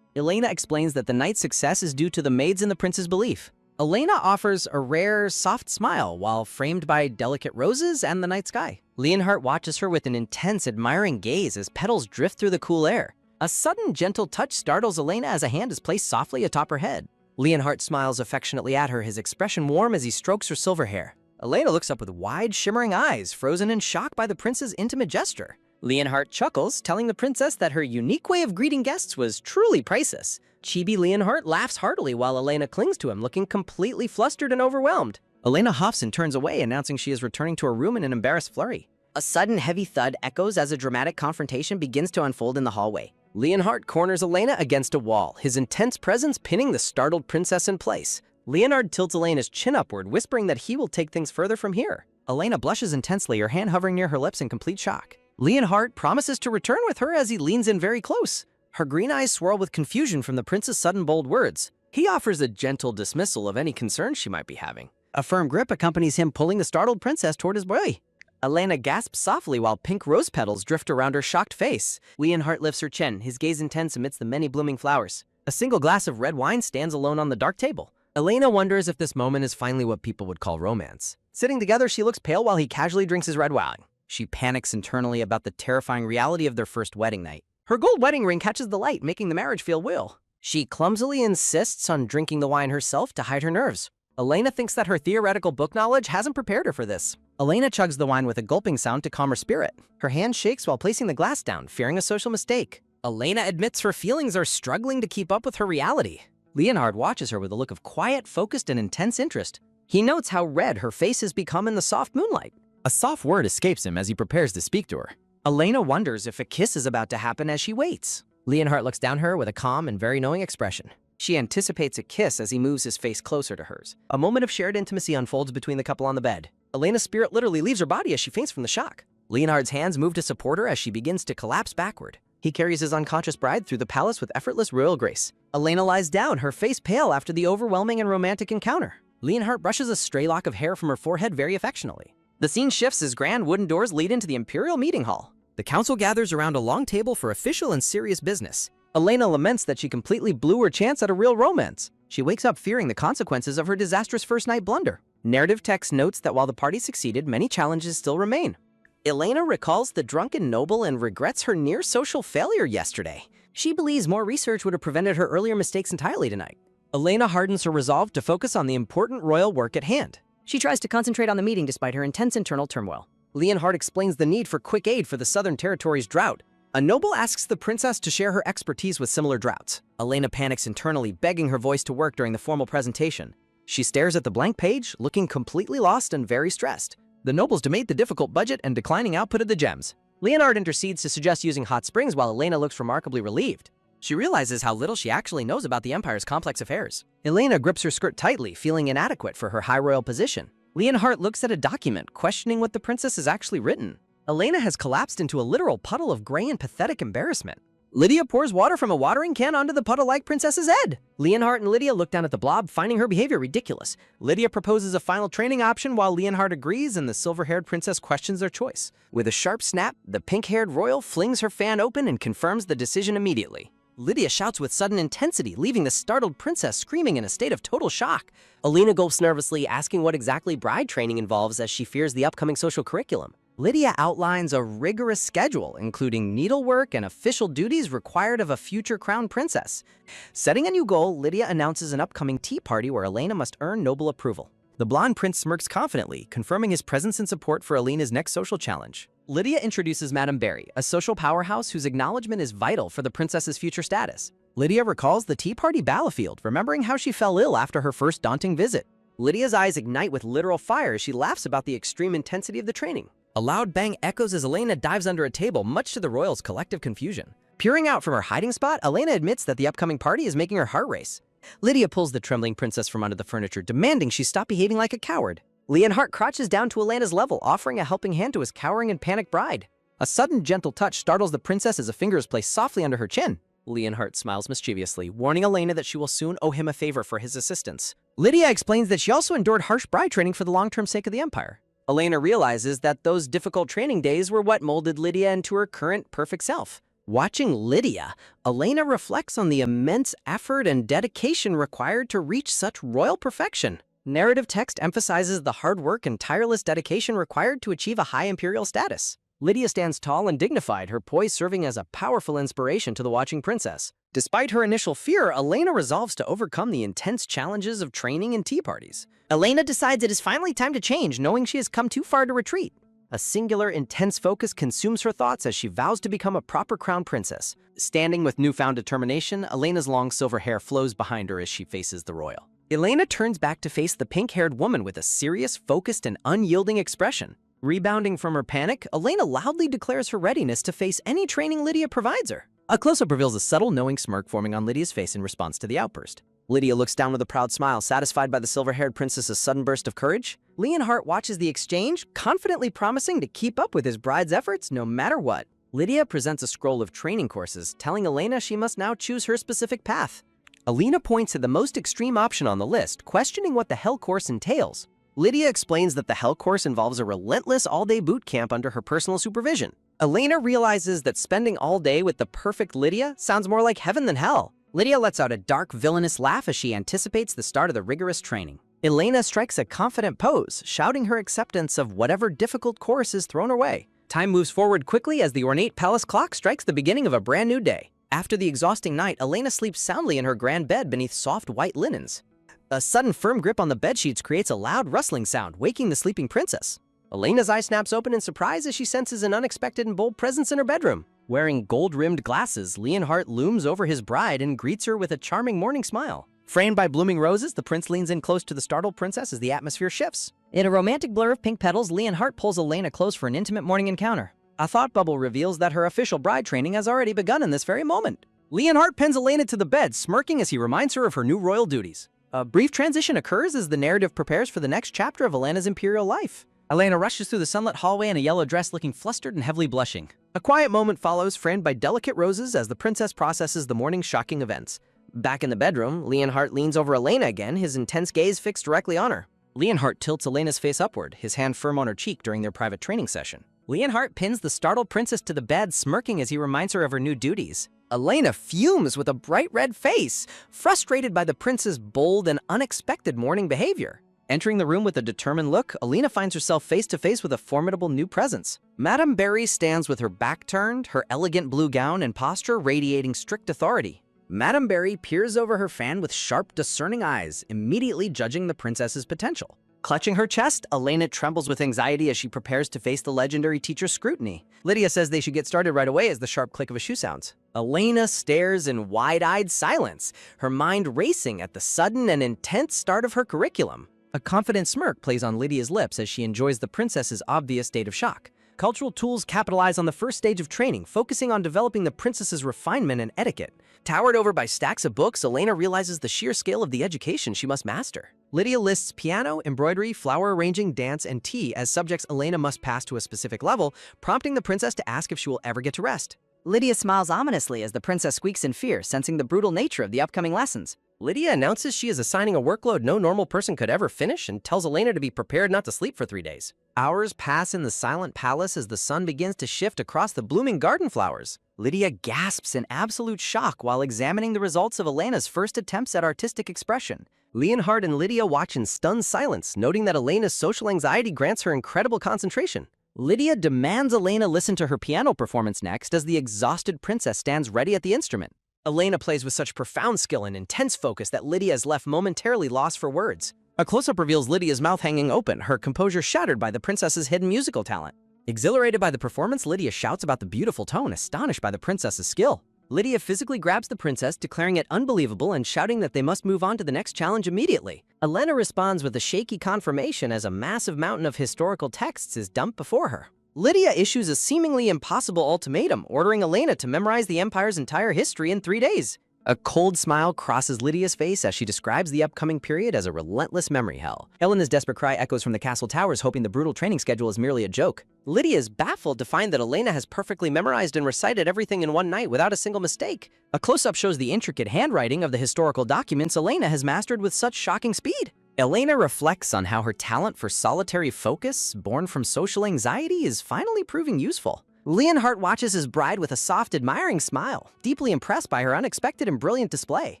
Elena explains that the night's success is due to the maids and the prince's belief. Elena offers a rare, soft smile while framed by delicate roses and the night sky. Leonhardt watches her with an intense, admiring gaze as petals drift through the cool air. A sudden, gentle touch startles Elena as a hand is placed softly atop her head. Leonhardt smiles affectionately at her, his expression warm as he strokes her silver hair. Elena looks up with wide, shimmering eyes, frozen in shock by the prince's intimate gesture. Leonhardt chuckles, telling the princess that her unique way of greeting guests was truly priceless. Chibi Leonhardt laughs heartily while Elena clings to him, looking completely flustered and overwhelmed. Elena huffs and turns away, announcing she is returning to her room in an embarrassed flurry. A sudden heavy thud echoes as a dramatic confrontation begins to unfold in the hallway. Leonhardt corners Elena against a wall, his intense presence pinning the startled princess in place. Leonhardt tilts Elena's chin upward, whispering that he will take things further from here. Elena blushes intensely, her hand hovering near her lips in complete shock. Leonhardt promises to return with her as he leans in very close. Her green eyes swirl with confusion from the prince's sudden bold words. He offers a gentle dismissal of any concerns she might be having. A firm grip accompanies him pulling the startled princess toward his boy. Elena gasps softly while pink rose petals drift around her shocked face. Leonhardt lifts her chin, his gaze intense amidst the many blooming flowers. A single glass of red wine stands alone on the dark table. Elena wonders if this moment is finally what people would call romance. Sitting together, she looks pale while he casually drinks his red wine. She panics internally about the terrifying reality of their first wedding night. Her gold wedding ring catches the light, making the marriage feel real. She clumsily insists on drinking the wine herself to hide her nerves. Elena thinks that her theoretical book knowledge hasn't prepared her for this. Elena chugs the wine with a gulping sound to calm her spirit. Her hand shakes while placing the glass down, fearing a social mistake. Elena admits her feelings are struggling to keep up with her reality. Leonhardt watches her with a look of quiet, focused, and intense interest. He notes how red her face has become in the soft moonlight. A soft word escapes him as he prepares to speak to her. Elena wonders if a kiss is about to happen as she waits. Leonhardt looks down at her with a calm and very knowing expression. She anticipates a kiss as he moves his face closer to hers. A moment of shared intimacy unfolds between the couple on the bed. Elena's spirit literally leaves her body as she faints from the shock. Leonhardt's hands move to support her as she begins to collapse backward. He carries his unconscious bride through the palace with effortless royal grace. Elena lies down, her face pale after the overwhelming and romantic encounter. Leonhardt brushes a stray lock of hair from her forehead very affectionately. The scene shifts as grand wooden doors lead into the imperial meeting hall. The council gathers around a long table for official and serious business. Elena laments that she completely blew her chance at a real romance. She wakes up fearing the consequences of her disastrous first night blunder. Narrative text notes that while the party succeeded, many challenges still remain. Elena recalls the drunken noble and regrets her near social failure yesterday. She believes more research would have prevented her earlier mistakes entirely tonight. Elena hardens her resolve to focus on the important royal work at hand. She tries to concentrate on the meeting despite her intense internal turmoil. Leonhardt explains the need for quick aid for the Southern Territory's drought. A noble asks the princess to share her expertise with similar droughts. Elena panics internally, begging her voice to work during the formal presentation. She stares at the blank page, looking completely lost and very stressed. The nobles debate the difficult budget and declining output of the gems. Leonhardt intercedes to suggest using hot springs while Elena looks remarkably relieved. She realizes how little she actually knows about the Empire's complex affairs. Elena grips her skirt tightly, feeling inadequate for her high royal position. Leonhardt looks at a document, questioning what the princess has actually written. Elena has collapsed into a literal puddle of gray and pathetic embarrassment. Lydia pours water from a watering can onto the puddle-like princess's head. Leonhardt and Lydia look down at the blob, finding her behavior ridiculous. Lydia proposes a final training option while Leonhardt agrees and the silver-haired princess questions their choice. With a sharp snap, the pink-haired royal flings her fan open and confirms the decision immediately. Lydia shouts with sudden intensity, leaving the startled princess screaming in a state of total shock. Elena gulps nervously, asking what exactly bride training involves as she fears the upcoming social curriculum. Lydia outlines a rigorous schedule, including needlework and official duties required of a future crown princess. Setting a new goal, Lydia announces an upcoming tea party where Elena must earn noble approval. The blonde prince smirks confidently, confirming his presence and support for Elena's next social challenge. Lydia introduces Madame Berry, a social powerhouse whose acknowledgement is vital for the princess's future status. Lydia recalls the tea party battlefield, remembering how she fell ill after her first daunting visit. Lydia's eyes ignite with literal fire as she laughs about the extreme intensity of the training. A loud bang echoes as Elena dives under a table, much to the royals' collective confusion. Peering out from her hiding spot, Elena admits that the upcoming party is making her heart race. Lydia pulls the trembling princess from under the furniture, demanding she stop behaving like a coward. Leonhardt crouches down to Elena's level, offering a helping hand to his cowering and panicked bride. A sudden, gentle touch startles the princess as a finger is placed softly under her chin. Leonhardt smiles mischievously, warning Elena that she will soon owe him a favor for his assistance. Lydia explains that she also endured harsh bride training for the long-term sake of the Empire. Elena realizes that those difficult training days were what molded Lydia into her current perfect self. Watching Lydia, Elena reflects on the immense effort and dedication required to reach such royal perfection. Narrative text emphasizes the hard work and tireless dedication required to achieve a high imperial status. Lydia stands tall and dignified, her poise serving as a powerful inspiration to the watching princess. Despite her initial fear, Elena resolves to overcome the intense challenges of training and tea parties. Elena decides it is finally time to change, knowing she has come too far to retreat. A singular, intense focus consumes her thoughts as she vows to become a proper crown princess. Standing with newfound determination, Elena's long silver hair flows behind her as she faces the royal. Elena turns back to face the pink-haired woman with a serious, focused, and unyielding expression. Rebounding from her panic, Elena loudly declares her readiness to face any training Lydia provides her. A close-up reveals a subtle, knowing smirk forming on Lydia's face in response to the outburst. Lydia looks down with a proud smile, satisfied by the silver-haired princess's sudden burst of courage. Leonhardt watches the exchange, confidently promising to keep up with his bride's efforts no matter what. Lydia presents a scroll of training courses, telling Elena she must now choose her specific path. Elena points to the most extreme option on the list, questioning what the Hell course entails. Lydia explains that the Hell course involves a relentless all-day boot camp under her personal supervision. Elena realizes that spending all day with the perfect Lydia sounds more like heaven than hell. Lydia lets out a dark, villainous laugh as she anticipates the start of the rigorous training. Elena strikes a confident pose, shouting her acceptance of whatever difficult course is thrown her way. Time moves forward quickly as the ornate palace clock strikes the beginning of a brand new day. After the exhausting night, Elena sleeps soundly in her grand bed beneath soft white linens. A sudden firm grip on the bedsheets creates a loud rustling sound, waking the sleeping princess. Elena's eye snaps open in surprise as she senses an unexpected and bold presence in her bedroom. Wearing gold-rimmed glasses, Leonhardt looms over his bride and greets her with a charming morning smile. Framed by blooming roses, the prince leans in close to the startled princess as the atmosphere shifts. In a romantic blur of pink petals, Leonhardt pulls Elena close for an intimate morning encounter. A thought bubble reveals that her official bride training has already begun in this very moment. Leonhardt pins Elena to the bed, smirking as he reminds her of her new royal duties. A brief transition occurs as the narrative prepares for the next chapter of Elena's imperial life. Elena rushes through the sunlit hallway in a yellow dress, looking flustered and heavily blushing. A quiet moment follows, framed by delicate roses as the princess processes the morning's shocking events. Back in the bedroom, Leonhardt leans over Elena again, his intense gaze fixed directly on her. Leonhardt tilts Elena's face upward, his hand firm on her cheek during their private training session. Leonhardt pins the startled princess to the bed, smirking as he reminds her of her new duties. Elena fumes with a bright red face, frustrated by the prince's bold and unexpected morning behavior. Entering the room with a determined look, Elena finds herself face to face with a formidable new presence. Madame Berry stands with her back turned, her elegant blue gown and posture radiating strict authority. Madame Berry peers over her fan with sharp, discerning eyes, immediately judging the princess's potential. Clutching her chest, Elena trembles with anxiety as she prepares to face the legendary teacher's scrutiny. Lydia says they should get started right away as the sharp click of a shoe sounds. Elena stares in wide-eyed silence, her mind racing at the sudden and intense start of her curriculum. A confident smirk plays on Lydia's lips as she enjoys the princess's obvious state of shock. Cultural tools capitalize on the first stage of training, focusing on developing the princess's refinement and etiquette. Towered over by stacks of books, Elena realizes the sheer scale of the education she must master. Lydia lists piano, embroidery, flower arranging, dance, and tea as subjects Elena must pass to a specific level, prompting the princess to ask if she will ever get to rest. Lydia smiles ominously as the princess squeaks in fear, sensing the brutal nature of the upcoming lessons. Lydia announces she is assigning a workload no normal person could ever finish and tells Elena to be prepared not to sleep for 3 days. Hours pass in the silent palace as the sun begins to shift across the blooming garden flowers. Lydia gasps in absolute shock while examining the results of Elena's first attempts at artistic expression. Leonhardt and Lydia watch in stunned silence, noting that Elena's social anxiety grants her incredible concentration. Lydia demands Elena listen to her piano performance next as the exhausted princess stands ready at the instrument. Elena plays with such profound skill and intense focus that Lydia is left momentarily lost for words. A close-up reveals Lydia's mouth hanging open, her composure shattered by the princess's hidden musical talent. Exhilarated by the performance, Lydia shouts about the beautiful tone, astonished by the princess's skill. Lydia physically grabs the princess, declaring it unbelievable and shouting that they must move on to the next challenge immediately. Elena responds with a shaky confirmation as a massive mountain of historical texts is dumped before her. Lydia issues a seemingly impossible ultimatum, ordering Elena to memorize the empire's entire history in 3 days. A cold smile crosses Lydia's face as she describes the upcoming period as a relentless memory hell. Elena's desperate cry echoes from the castle towers, hoping the brutal training schedule is merely a joke. Lydia is baffled to find that Elena has perfectly memorized and recited everything in one night without a single mistake. A close-up shows the intricate handwriting of the historical documents Elena has mastered with such shocking speed. Elena reflects on how her talent for solitary focus, born from social anxiety, is finally proving useful. Leonhardt watches his bride with a soft, admiring smile, deeply impressed by her unexpected and brilliant display.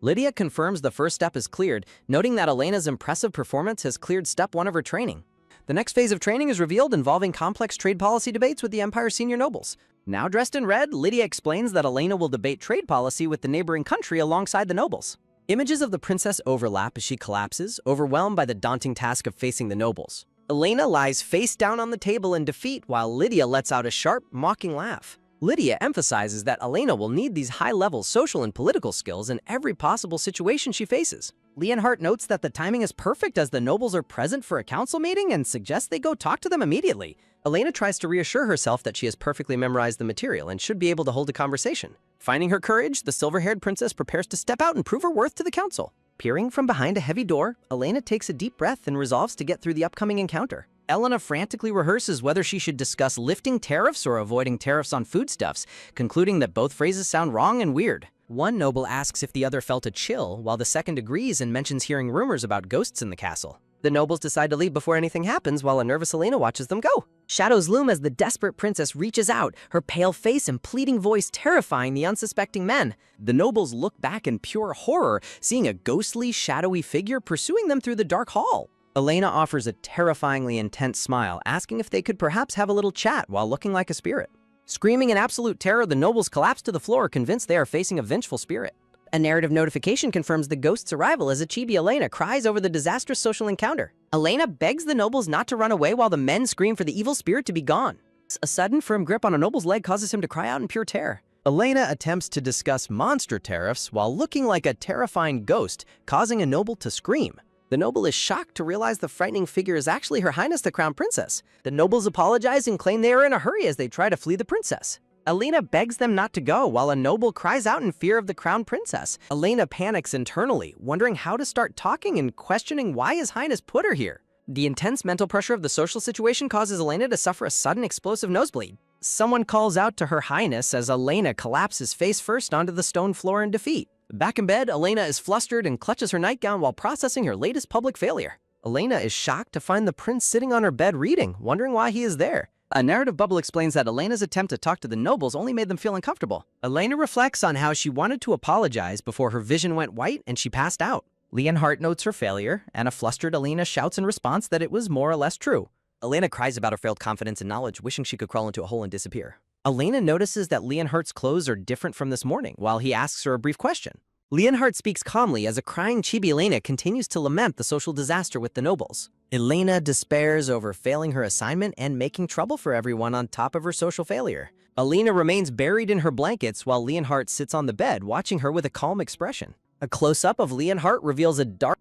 Lydia confirms the first step is cleared, noting that Elena's impressive performance has cleared step 1 of her training. The next phase of training is revealed, involving complex trade policy debates with the Empire's senior nobles. Now dressed in red, Lydia explains that Elena will debate trade policy with the neighboring country alongside the nobles. Images of the princess overlap as she collapses, overwhelmed by the daunting task of facing the nobles. Elena lies face down on the table in defeat, while Lydia lets out a sharp, mocking laugh. Lydia emphasizes that Elena will need these high-level social and political skills in every possible situation she faces. Leonhardt notes that the timing is perfect as the nobles are present for a council meeting and suggests they go talk to them immediately. Elena tries to reassure herself that she has perfectly memorized the material and should be able to hold a conversation. Finding her courage, the silver-haired princess prepares to step out and prove her worth to the council. Peering from behind a heavy door, Elena takes a deep breath and resolves to get through the upcoming encounter. Elena frantically rehearses whether she should discuss lifting tariffs or avoiding tariffs on foodstuffs, concluding that both phrases sound wrong and weird. One noble asks if the other felt a chill, while the second agrees and mentions hearing rumors about ghosts in the castle. The nobles decide to leave before anything happens, while a nervous Elena watches them go. Shadows loom as the desperate princess reaches out, her pale face and pleading voice terrifying the unsuspecting men. The nobles look back in pure horror, seeing a ghostly, shadowy figure pursuing them through the dark hall. Elena offers a terrifyingly intense smile, asking if they could perhaps have a little chat while looking like a spirit. Screaming in absolute terror, the nobles collapse to the floor, convinced they are facing a vengeful spirit. A narrative notification confirms the ghost's arrival as Chibi Elena cries over the disastrous social encounter. Elena begs the nobles not to run away while the men scream for the evil spirit to be gone. A sudden, firm grip on a noble's leg causes him to cry out in pure terror. Elena attempts to discuss monster tariffs while looking like a terrifying ghost, causing a noble to scream. The noble is shocked to realize the frightening figure is actually Her Highness the Crown Princess. The nobles apologize and claim they are in a hurry as they try to flee the princess. Elena begs them not to go, while a noble cries out in fear of the crown princess. Elena panics internally, wondering how to start talking and questioning why His Highness put her here. The intense mental pressure of the social situation causes Elena to suffer a sudden explosive nosebleed. Someone calls out to Her Highness as Elena collapses face first onto the stone floor in defeat. Back in bed, Elena is flustered and clutches her nightgown while processing her latest public failure. Elena is shocked to find the prince sitting on her bed reading, wondering why he is there. A narrative bubble explains that Elena's attempt to talk to the nobles only made them feel uncomfortable. Elena reflects on how she wanted to apologize before her vision went white and she passed out. Leonhardt notes her failure, and a flustered Elena shouts in response that it was more or less true. Elena cries about her failed confidence and knowledge, wishing she could crawl into a hole and disappear. Elena notices that Leonhardt's clothes are different from this morning, while he asks her a brief question. Leonhardt speaks calmly as a crying Chibi Elena continues to lament the social disaster with the nobles. Elena despairs over failing her assignment and making trouble for everyone on top of her social failure. Elena remains buried in her blankets while Leonhardt sits on the bed, watching her with a calm expression. A close-up of Leonhardt reveals a dark...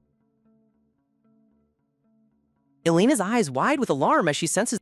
Elena's eyes wide with alarm as she senses...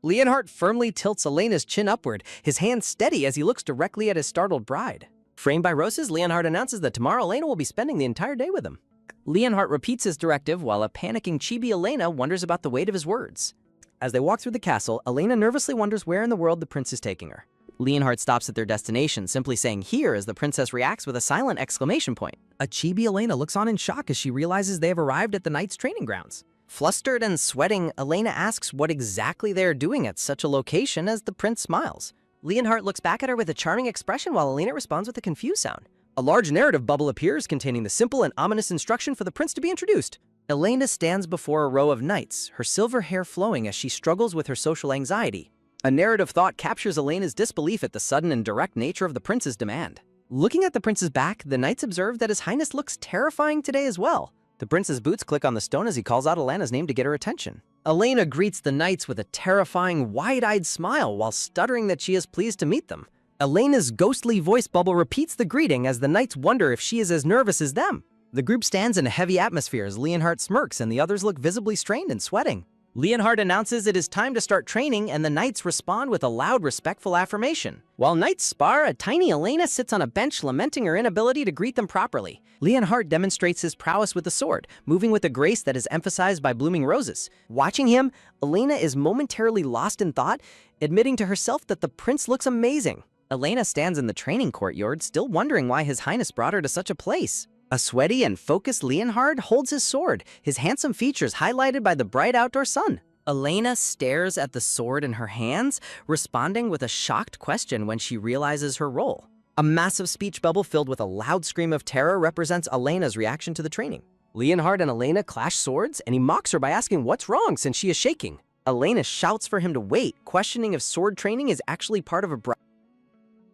Leonhardt firmly tilts Elena's chin upward, his hand steady as he looks directly at his startled bride. Framed by roses, Leonhardt announces that tomorrow Elena will be spending the entire day with him. Leonhardt repeats his directive while a panicking Chibi Elena wonders about the weight of his words. As they walk through the castle, Elena nervously wonders where in the world the prince is taking her. Leonhardt stops at their destination, simply saying "here" as the princess reacts with a silent exclamation point. A Chibi Elena looks on in shock as she realizes they have arrived at the knight's training grounds. Flustered and sweating, Elena asks what exactly they are doing at such a location as the prince smiles. Leonhardt looks back at her with a charming expression while Elena responds with a confused sound. A large narrative bubble appears containing the simple and ominous instruction for the prince to be introduced. Elena stands before a row of knights, her silver hair flowing as she struggles with her social anxiety. A narrative thought captures Elena's disbelief at the sudden and direct nature of the prince's demand. Looking at the prince's back, the knights observe that His Highness looks terrifying today as well. The prince's boots click on the stone as he calls out Elena's name to get her attention. Elena greets the knights with a terrifying, wide-eyed smile while stuttering that she is pleased to meet them. Elena's ghostly voice bubble repeats the greeting as the knights wonder if she is as nervous as them. The group stands in a heavy atmosphere as Leonhardt smirks and the others look visibly strained and sweating. Leonhardt announces it is time to start training, and the knights respond with a loud, respectful affirmation. While knights spar, a tiny Elena sits on a bench lamenting her inability to greet them properly. Leonhardt demonstrates his prowess with the sword, moving with a grace that is emphasized by blooming roses. Watching him, Elena is momentarily lost in thought, admitting to herself that the prince looks amazing. Elena stands in the training courtyard, still wondering why His Highness brought her to such a place. A sweaty and focused Leonhardt holds his sword, his handsome features highlighted by the bright outdoor sun. Elena stares at the sword in her hands, responding with a shocked question when she realizes her role. A massive speech bubble filled with a loud scream of terror represents Elena's reaction to the training. Leonhard and Elena clash swords, and he mocks her by asking what's wrong since she is shaking. Elena shouts for him to wait, questioning if sword training is actually part of a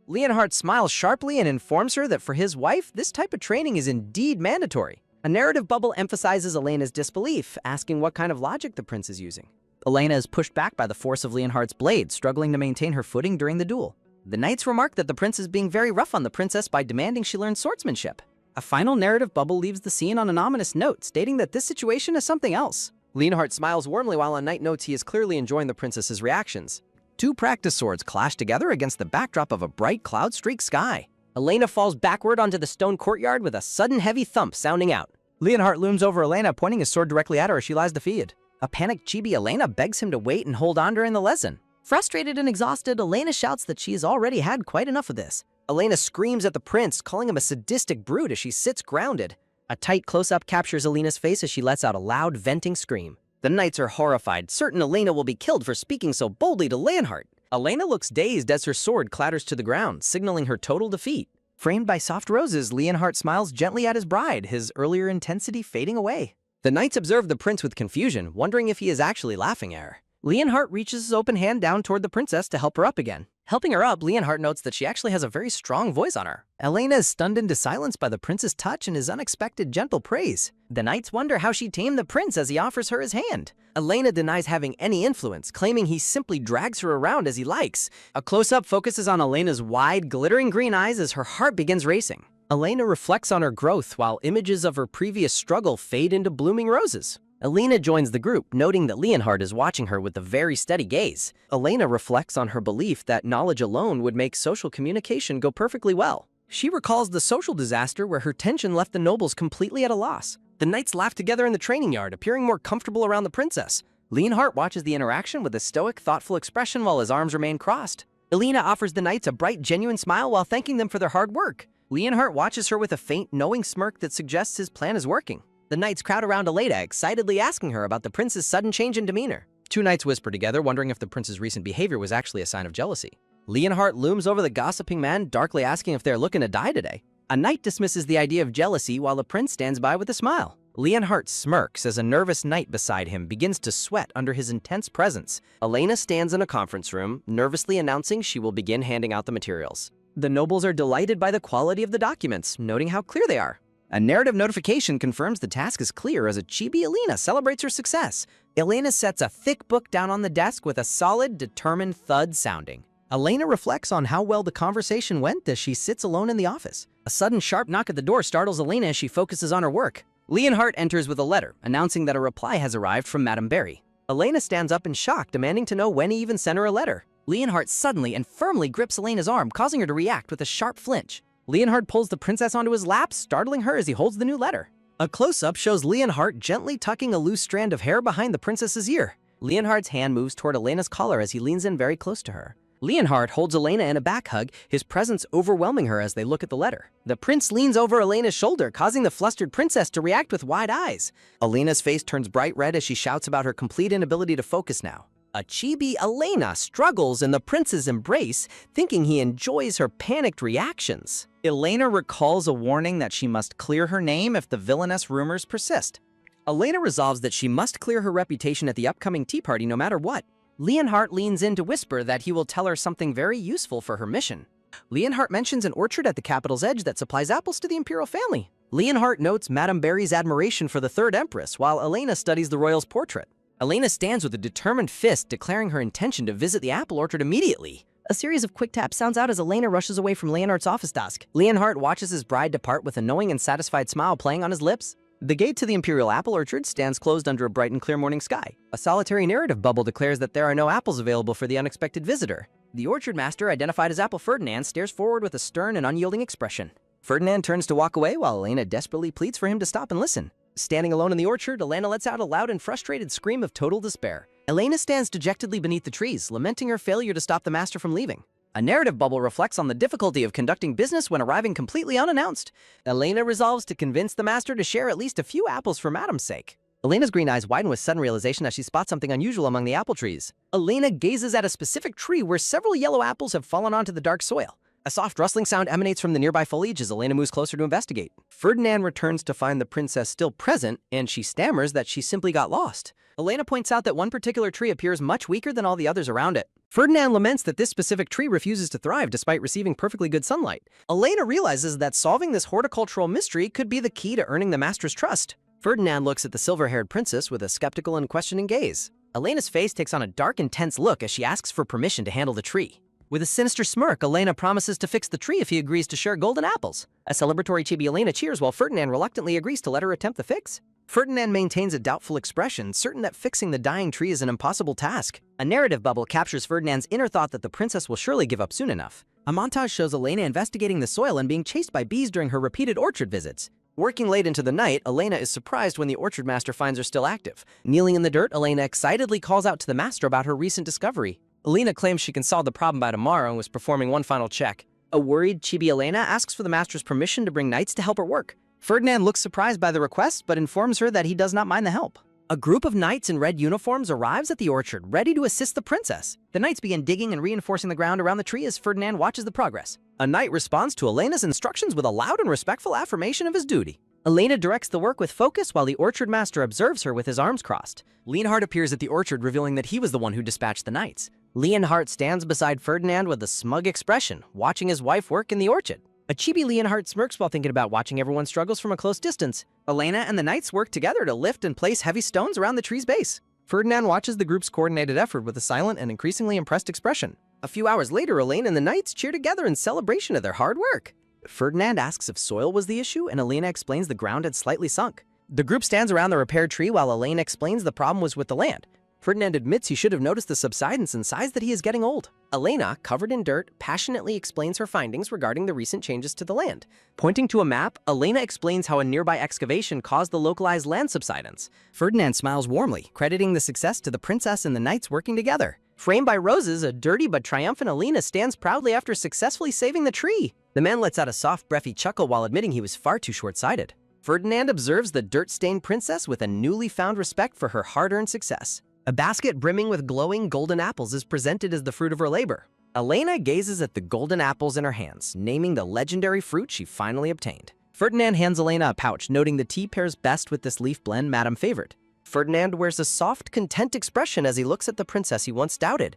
Leonhard smiles sharply and informs her that for his wife, this type of training is indeed mandatory. A narrative bubble emphasizes Elena's disbelief, asking what kind of logic the prince is using. Elena is pushed back by the force of Leonhard's blade, struggling to maintain her footing during the duel. The knights remark that the prince is being very rough on the princess by demanding she learn swordsmanship. A final narrative bubble leaves the scene on an ominous note, stating that this situation is something else. Leonhard smiles warmly while a knight notes he is clearly enjoying the princess's reactions. Two practice swords clash together against the backdrop of a bright cloud-streaked sky. Elena falls backward onto the stone courtyard with a sudden heavy thump sounding out. Leonhard looms over Elena, pointing his sword directly at her as she lies defeated. A panicked chibi Elena begs him to wait and hold on during the lesson. Frustrated and exhausted, Elena shouts that she has already had quite enough of this. Elena screams at the prince, calling him a sadistic brute as she sits grounded. A tight close-up captures Elena's face as she lets out a loud, venting scream. The knights are horrified, certain Elena will be killed for speaking so boldly to Leonhard. Elena looks dazed as her sword clatters to the ground, signaling her total defeat. Framed by soft roses, Leonhard smiles gently at his bride, his earlier intensity fading away. The knights observe the prince with confusion, wondering if he is actually laughing at her. Leonhard reaches his open hand down toward the princess to help her up again. Helping her up, Leonhard notes that she actually has a very strong voice on her. Elena is stunned into silence by the prince's touch and his unexpected gentle praise. The knights wonder how she tamed the prince as he offers her his hand. Elena denies having any influence, claiming he simply drags her around as he likes. A close-up focuses on Elena's wide, glittering green eyes as her heart begins racing. Elena reflects on her growth while images of her previous struggle fade into blooming roses. Elena joins the group, noting that Leonhard is watching her with a very steady gaze. Elena reflects on her belief that knowledge alone would make social communication go perfectly well. She recalls the social disaster where her tension left the nobles completely at a loss. The knights laugh together in the training yard, appearing more comfortable around the princess. Leonhard watches the interaction with a stoic, thoughtful expression while his arms remain crossed. Elena offers the knights a bright, genuine smile while thanking them for their hard work. Leonhard watches her with a faint, knowing smirk that suggests his plan is working. The knights crowd around Elena, excitedly asking her about the prince's sudden change in demeanor. Two knights whisper together, wondering if the prince's recent behavior was actually a sign of jealousy. Leonhard looms over the gossiping man, darkly asking if they're looking to die today. A knight dismisses the idea of jealousy while the prince stands by with a smile. Leonhard smirks as a nervous knight beside him begins to sweat under his intense presence. Elena stands in a conference room, nervously announcing she will begin handing out the materials. The nobles are delighted by the quality of the documents, noting how clear they are. A narrative notification confirms the task is clear as a chibi Elena celebrates her success. Elena sets a thick book down on the desk with a solid, determined thud sounding. Elena reflects on how well the conversation went as she sits alone in the office. A sudden sharp knock at the door startles Elena as she focuses on her work. Leonhard enters with a letter, announcing that a reply has arrived from Madame Berry. Elena stands up in shock, demanding to know when he even sent her a letter. Leonhard suddenly and firmly grips Elena's arm, causing her to react with a sharp flinch. Leonhard pulls the princess onto his lap, startling her as he holds the new letter. A close-up shows Leonhard gently tucking a loose strand of hair behind the princess's ear. Leonhard's hand moves toward Elena's collar as he leans in very close to her. Leonhard holds Elena in a back hug, his presence overwhelming her as they look at the letter. The prince leans over Elena's shoulder, causing the flustered princess to react with wide eyes. Elena's face turns bright red as she shouts about her complete inability to focus now. A chibi Elena struggles in the prince's embrace, thinking he enjoys her panicked reactions. Elena recalls a warning that she must clear her name if the villainess rumors persist. Elena resolves that she must clear her reputation at the upcoming tea party no matter what. Leonhard leans in to whisper that he will tell her something very useful for her mission. Leonhard mentions an orchard at the capital's edge that supplies apples to the imperial family. Leonhard notes Madame Berry's admiration for the third empress, while Elena studies the royal's portrait. Elena stands with a determined fist, declaring her intention to visit the apple orchard immediately. A series of quick taps sounds out as Elena rushes away from Leonhard's office desk. Leonhard watches his bride depart with a knowing and satisfied smile playing on his lips. The gate to the imperial apple orchard stands closed under a bright and clear morning sky. A solitary narrative bubble declares that there are no apples available for the unexpected visitor. The orchard master, identified as Apple Ferdinand, stares forward with a stern and unyielding expression. Ferdinand turns to walk away while Elena desperately pleads for him to stop and listen. Standing alone in the orchard, Elena lets out a loud and frustrated scream of total despair. Elena stands dejectedly beneath the trees, lamenting her failure to stop the master from leaving. A narrative bubble reflects on the difficulty of conducting business when arriving completely unannounced. Elena resolves to convince the master to share at least a few apples for Madame's sake. Elena's green eyes widen with sudden realization as she spots something unusual among the apple trees. Elena gazes at a specific tree where several yellow apples have fallen onto the dark soil. A soft rustling sound emanates from the nearby foliage as Elena moves closer to investigate. Ferdinand returns to find the princess still present, and she stammers that she simply got lost. Elena points out that one particular tree appears much weaker than all the others around it. Ferdinand laments that this specific tree refuses to thrive despite receiving perfectly good sunlight. Elena realizes that solving this horticultural mystery could be the key to earning the master's trust. Ferdinand looks at the silver-haired princess with a skeptical and questioning gaze. Elena's face takes on a dark, intense look as she asks for permission to handle the tree. With a sinister smirk, Elena promises to fix the tree if he agrees to share golden apples. A celebratory chibi Elena cheers while Ferdinand reluctantly agrees to let her attempt the fix. Ferdinand maintains a doubtful expression, certain that fixing the dying tree is an impossible task. A narrative bubble captures Ferdinand's inner thought that the princess will surely give up soon enough. A montage shows Elena investigating the soil and being chased by bees during her repeated orchard visits. Working late into the night, Elena is surprised when the orchard master finds her still active. Kneeling in the dirt, Elena excitedly calls out to the master about her recent discovery. Elena claims she can solve the problem by tomorrow and was performing one final check. A worried chibi Elena asks for the master's permission to bring knights to help her work. Ferdinand looks surprised by the request, but informs her that he does not mind the help. A group of knights in red uniforms arrives at the orchard, ready to assist the princess. The knights begin digging and reinforcing the ground around the tree as Ferdinand watches the progress. A knight responds to Elena's instructions with a loud and respectful affirmation of his duty. Elena directs the work with focus while the orchard master observes her with his arms crossed. Leonhardt appears at the orchard, revealing that he was the one who dispatched the knights. Leonhardt stands beside Ferdinand with a smug expression, watching his wife work in the orchard. A chibi Leonhardt smirks while thinking about watching everyone's struggles from a close distance. Elena and the knights work together to lift and place heavy stones around the tree's base. Ferdinand watches the group's coordinated effort with a silent and increasingly impressed expression. A few hours later, Elena and the knights cheer together in celebration of their hard work. Ferdinand asks if soil was the issue, and Elena explains the ground had slightly sunk. The group stands around the repaired tree while Elena explains the problem was with the land. Ferdinand admits he should have noticed the subsidence and sighs that he is getting old. Elena, covered in dirt, passionately explains her findings regarding the recent changes to the land. Pointing to a map, Elena explains how a nearby excavation caused the localized land subsidence. Ferdinand smiles warmly, crediting the success to the princess and the knights working together. Framed by roses, a dirty but triumphant Elena stands proudly after successfully saving the tree. The man lets out a soft, breathy chuckle while admitting he was far too short-sighted. Ferdinand observes the dirt-stained princess with a newly found respect for her hard-earned success. A basket brimming with glowing golden apples is presented as the fruit of her labor. Elena gazes at the golden apples in her hands, naming the legendary fruit she finally obtained. Ferdinand hands Elena a pouch, noting the tea pairs best with this leaf blend Madame favored. Ferdinand wears a soft, content expression as he looks at the princess he once doubted.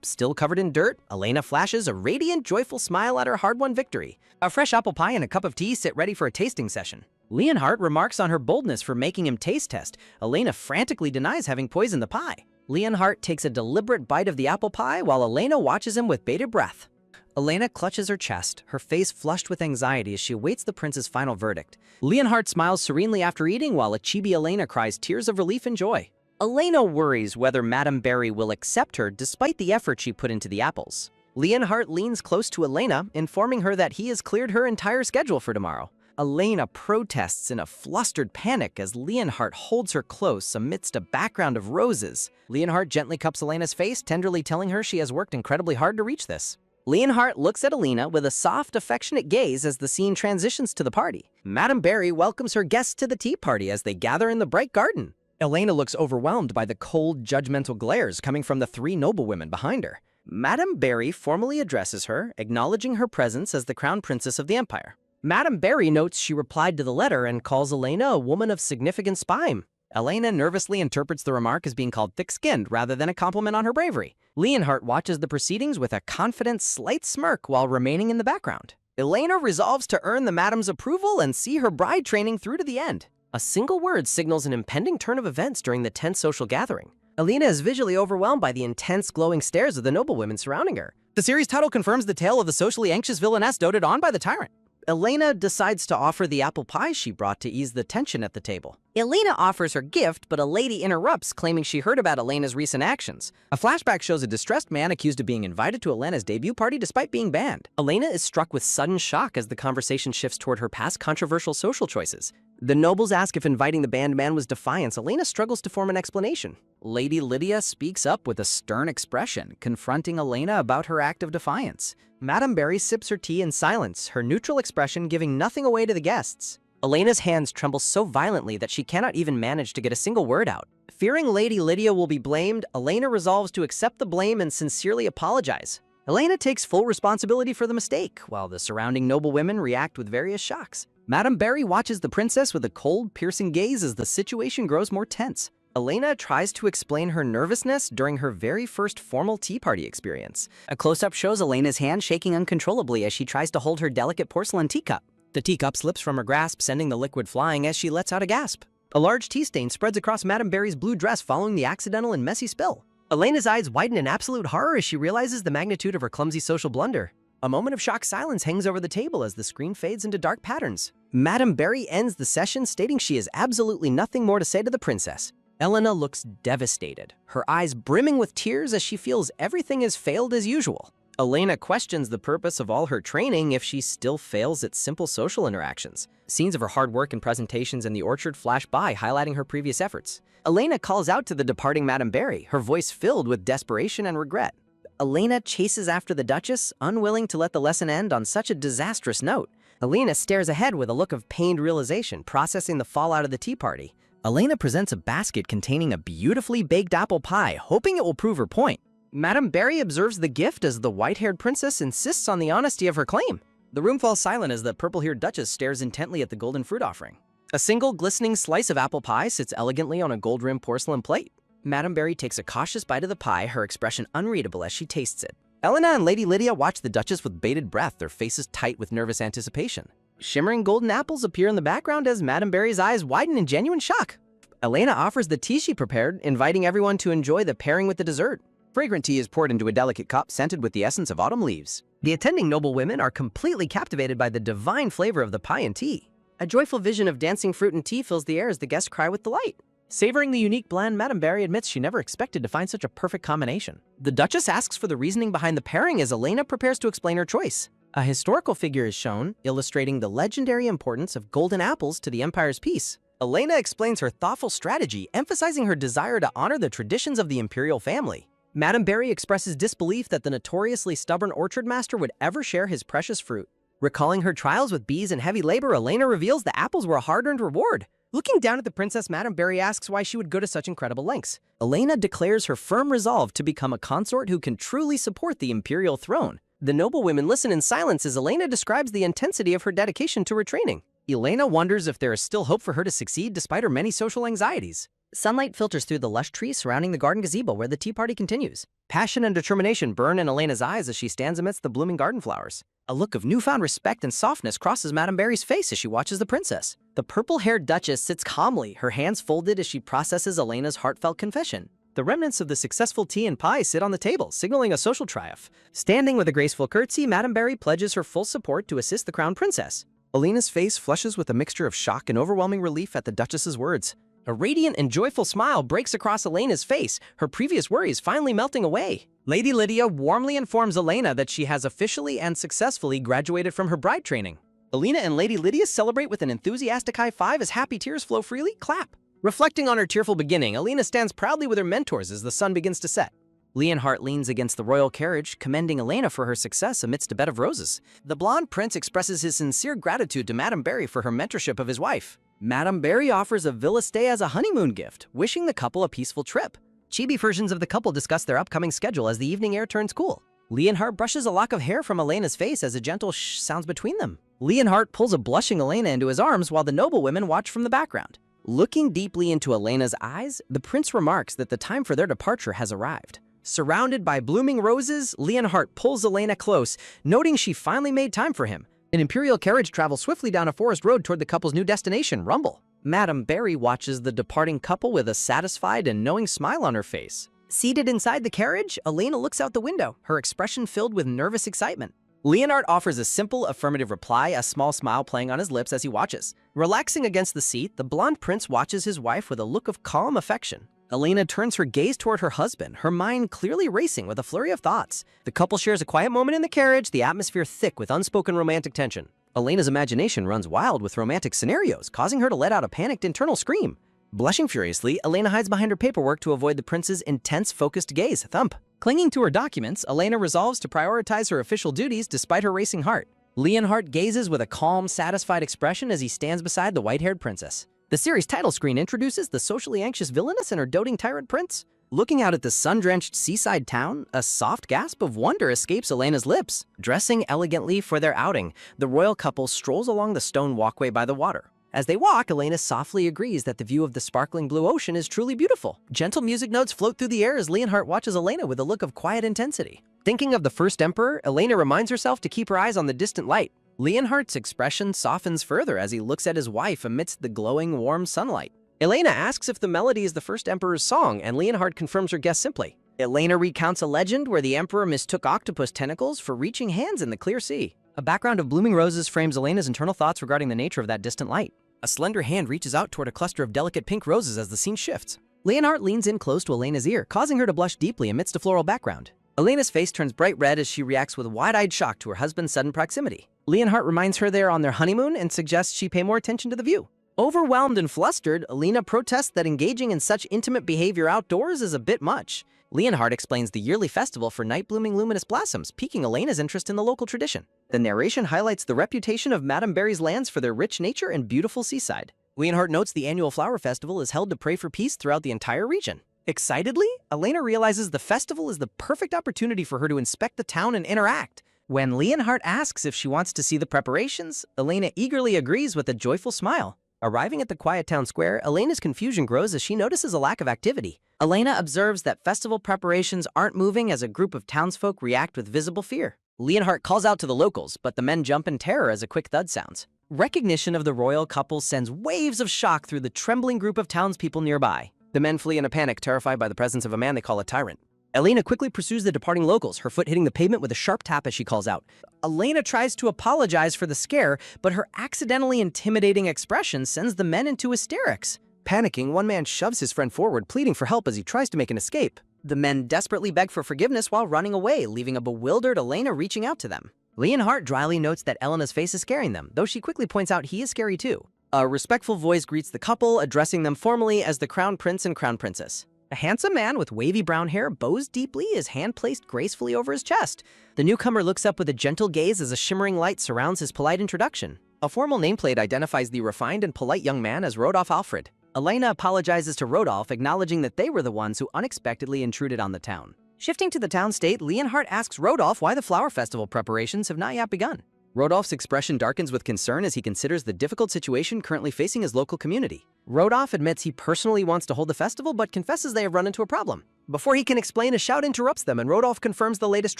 Still covered in dirt, Elena flashes a radiant, joyful smile at her hard-won victory. A fresh apple pie and a cup of tea sit ready for a tasting session. Leonhardt remarks on her boldness for making him taste test. Elena frantically denies having poisoned the pie. Leonhardt takes a deliberate bite of the apple pie while Elena watches him with bated breath. Elena clutches her chest, her face flushed with anxiety as she awaits the prince's final verdict. Leonhardt smiles serenely after eating while a chibi Elena cries tears of relief and joy. Elena worries whether Madame Berry will accept her despite the effort she put into the apples. Leonhardt leans close to Elena, informing her that he has cleared her entire schedule for tomorrow. Elena protests in a flustered panic as Leonhardt holds her close amidst a background of roses. Leonhardt gently cups Elena's face, tenderly telling her she has worked incredibly hard to reach this. Leonhardt looks at Elena with a soft, affectionate gaze as the scene transitions to the party. Madame Berry welcomes her guests to the tea party as they gather in the bright garden. Elena looks overwhelmed by the cold, judgmental glares coming from the three noblewomen behind her. Madame Berry formally addresses her, acknowledging her presence as the crown princess of the empire. Madame Berry notes she replied to the letter and calls Elena a woman of significant spine. Elena nervously interprets the remark as being called thick-skinned rather than a compliment on her bravery. Leonhardt watches the proceedings with a confident, slight smirk while remaining in the background. Elena resolves to earn the madame's approval and see her bride training through to the end. A single word signals an impending turn of events during the tense social gathering. Elena is visually overwhelmed by the intense, glowing stares of the noblewomen surrounding her. The series title confirms the tale of the socially anxious villainess doted on by the tyrant. Elena decides to offer the apple pie she brought to ease the tension at the table. Elena offers her gift, but a lady interrupts, claiming she heard about Elena's recent actions. A flashback shows a distressed man accused of being invited to Elena's debut party despite being banned. Elena is struck with sudden shock as the conversation shifts toward her past controversial social choices. The nobles ask if inviting the banned man was defiance. Elena struggles to form an explanation. Lady Lydia speaks up with a stern expression, confronting Elena about her act of defiance. Madame Berry sips her tea in silence, her neutral expression giving nothing away to the guests. Elena's hands tremble so violently that she cannot even manage to get a single word out. Fearing Lady Lydia will be blamed, Elena resolves to accept the blame and sincerely apologize. Elena takes full responsibility for the mistake, while the surrounding noblewomen react with various shocks. Madame Barry watches the princess with a cold, piercing gaze as the situation grows more tense. Elena tries to explain her nervousness during her very first formal tea party experience. A close-up shows Elena's hand shaking uncontrollably as she tries to hold her delicate porcelain teacup. The teacup slips from her grasp, sending the liquid flying as she lets out a gasp. A large tea stain spreads across Madame Barry's blue dress following the accidental and messy spill. Elena's eyes widen in absolute horror as she realizes the magnitude of her clumsy social blunder. A moment of shocked silence hangs over the table as the screen fades into dark patterns. Madame Barry ends the session stating she has absolutely nothing more to say to the princess. Elena looks devastated, her eyes brimming with tears as she feels everything has failed as usual. Elena questions the purpose of all her training if she still fails at simple social interactions. Scenes of her hard work and presentations in the orchard flash by, highlighting her previous efforts. Elena calls out to the departing Madame Barry, her voice filled with desperation and regret. Elena chases after the Duchess, unwilling to let the lesson end on such a disastrous note. Elena stares ahead with a look of pained realization, processing the fallout of the tea party. Elena presents a basket containing a beautifully baked apple pie, hoping it will prove her point. Madame Barry observes the gift as the white-haired princess insists on the honesty of her claim. The room falls silent as the purple-haired Duchess stares intently at the golden fruit offering. A single glistening slice of apple pie sits elegantly on a gold-rimmed porcelain plate. Madame Barry takes a cautious bite of the pie, her expression unreadable as she tastes it. Elena and Lady Lydia watch the Duchess with bated breath, their faces tight with nervous anticipation. Shimmering golden apples appear in the background as Madame Barry's eyes widen in genuine shock. Elena offers the tea she prepared, inviting everyone to enjoy the pairing with the dessert. Fragrant tea is poured into a delicate cup scented with the essence of autumn leaves. The attending noblewomen are completely captivated by the divine flavor of the pie and tea. A joyful vision of dancing fruit and tea fills the air as the guests cry with delight. Savoring the unique blend, Madame Barry admits she never expected to find such a perfect combination. The Duchess asks for the reasoning behind the pairing as Elena prepares to explain her choice. A historical figure is shown, illustrating the legendary importance of golden apples to the empire's peace. Elena explains her thoughtful strategy, emphasizing her desire to honor the traditions of the imperial family. Madame Barry expresses disbelief that the notoriously stubborn orchard master would ever share his precious fruit. Recalling her trials with bees and heavy labor, Elena reveals the apples were a hard-earned reward. Looking down at the princess, Madame Barry asks why she would go to such incredible lengths. Elena declares her firm resolve to become a consort who can truly support the imperial throne. The noblewomen listen in silence as Elena describes the intensity of her dedication to her training. Elena wonders if there is still hope for her to succeed despite her many social anxieties. Sunlight filters through the lush trees surrounding the garden gazebo where the tea party continues. Passion and determination burn in Elena's eyes as she stands amidst the blooming garden flowers. A look of newfound respect and softness crosses Madame Barry's face as she watches the princess. The purple-haired Duchess sits calmly, her hands folded as she processes Elena's heartfelt confession. The remnants of the successful tea and pie sit on the table, signaling a social triumph. Standing with a graceful curtsy, Madame Barry pledges her full support to assist the crown princess. Elena's face flushes with a mixture of shock and overwhelming relief at the Duchess's words. A radiant and joyful smile breaks across Elena's face, her previous worries finally melting away. Lady Lydia warmly informs Elena that she has officially and successfully graduated from her bride training. Elena and Lady Lydia celebrate with an enthusiastic high five as happy tears flow freely. Clap. Reflecting on her tearful beginning, Elena stands proudly with her mentors as the sun begins to set. Leonhardt leans against the royal carriage, commending Elena for her success amidst a bed of roses. The blonde prince expresses his sincere gratitude to Madame Barry for her mentorship of his wife. Madame Barry offers a villa stay as a honeymoon gift, wishing the couple a peaceful trip. Chibi versions of the couple discuss their upcoming schedule as the evening air turns cool. Leonhardt brushes a lock of hair from Elena's face as a gentle shh sounds between them. Leonhardt pulls a blushing Elena into his arms while the noblewomen watch from the background. Looking deeply into Elena's eyes, the prince remarks that the time for their departure has arrived. Surrounded by blooming roses, Leonhardt pulls Elena close, noting she finally made time for him. An imperial carriage travels swiftly down a forest road toward the couple's new destination, Rumble. Madame Barry watches the departing couple with a satisfied and knowing smile on her face. Seated inside the carriage, Elena looks out the window, her expression filled with nervous excitement. Leonhardt offers a simple affirmative reply, a small smile playing on his lips as he watches. Relaxing against the seat, the blonde prince watches his wife with a look of calm affection. Elena turns her gaze toward her husband, her mind clearly racing with a flurry of thoughts. The couple shares a quiet moment in the carriage, the atmosphere thick with unspoken romantic tension. Elena's imagination runs wild with romantic scenarios, causing her to let out a panicked internal scream. Blushing furiously, Elena hides behind her paperwork to avoid the prince's intense, focused gaze. Thump. Clinging to her documents, Elena resolves to prioritize her official duties despite her racing heart. Leonhardt gazes with a calm, satisfied expression as he stands beside the white-haired princess. The series title screen introduces the socially anxious Villainess and her doting tyrant prince. Looking out at the sun-drenched seaside town, a soft gasp of wonder escapes Elena's lips. Dressing elegantly for their outing, the royal couple strolls along the stone walkway by the water. As they walk, Elena softly agrees that the view of the sparkling blue ocean is truly beautiful. Gentle music notes float through the air as Leonhardt watches Elena with a look of quiet intensity. Thinking of the first emperor, Elena reminds herself to keep her eyes on the distant light. Leonhardt's expression softens further as he looks at his wife amidst the glowing, warm sunlight. Elena asks if the melody is the first emperor's song, and Leonhardt confirms her guess simply. Elena recounts a legend where the emperor mistook octopus tentacles for reaching hands in the clear sea. A background of blooming roses frames Elena's internal thoughts regarding the nature of that distant light. A slender hand reaches out toward a cluster of delicate pink roses as the scene shifts. Leonhardt leans in close to Elena's ear, causing her to blush deeply amidst a floral background. Elena's face turns bright red as she reacts with wide-eyed shock to her husband's sudden proximity. Leonhardt reminds her they are on their honeymoon and suggests she pay more attention to the view. Overwhelmed and flustered, Elena protests that engaging in such intimate behavior outdoors is a bit much. Leonhardt explains the yearly festival for night-blooming luminous blossoms, piquing Elena's interest in the local tradition. The narration highlights the reputation of Madame Berry's lands for their rich nature and beautiful seaside. Leonhardt notes the annual flower festival is held to pray for peace throughout the entire region. Excitedly, Elena realizes the festival is the perfect opportunity for her to inspect the town and interact. When Leonhardt asks if she wants to see the preparations, Elena eagerly agrees with a joyful smile. Arriving at the quiet town square, Elena's confusion grows as she notices a lack of activity. Elena observes that festival preparations aren't moving as a group of townsfolk react with visible fear. Leonhardt calls out to the locals, but the men jump in terror as a quick thud sounds. Recognition of the royal couple sends waves of shock through the trembling group of townspeople nearby. The men flee in a panic, terrified by the presence of a man they call a tyrant. Elena quickly pursues the departing locals, her foot hitting the pavement with a sharp tap as she calls out. Elena tries to apologize for the scare, but her accidentally intimidating expression sends the men into hysterics. Panicking, one man shoves his friend forward, pleading for help as he tries to make an escape. The men desperately beg for forgiveness while running away, leaving a bewildered Elena reaching out to them. Leonhardt dryly notes that Elena's face is scaring them, though she quickly points out he is scary too. A respectful voice greets the couple, addressing them formally as the Crown Prince and Crown Princess. A handsome man with wavy brown hair bows deeply, his hand placed gracefully over his chest. The newcomer looks up with a gentle gaze as a shimmering light surrounds his polite introduction. A formal nameplate identifies the refined and polite young man as Rodolphe Alfred. Elena apologizes to Rodolphe, acknowledging that they were the ones who unexpectedly intruded on the town. Shifting to the town state, Leonhardt asks Rodolphe why the flower festival preparations have not yet begun. Rodolphe's expression darkens with concern as he considers the difficult situation currently facing his local community. Rodolphe admits he personally wants to hold the festival, but confesses they have run into a problem. Before he can explain, a shout interrupts them, and Rodolphe confirms the latest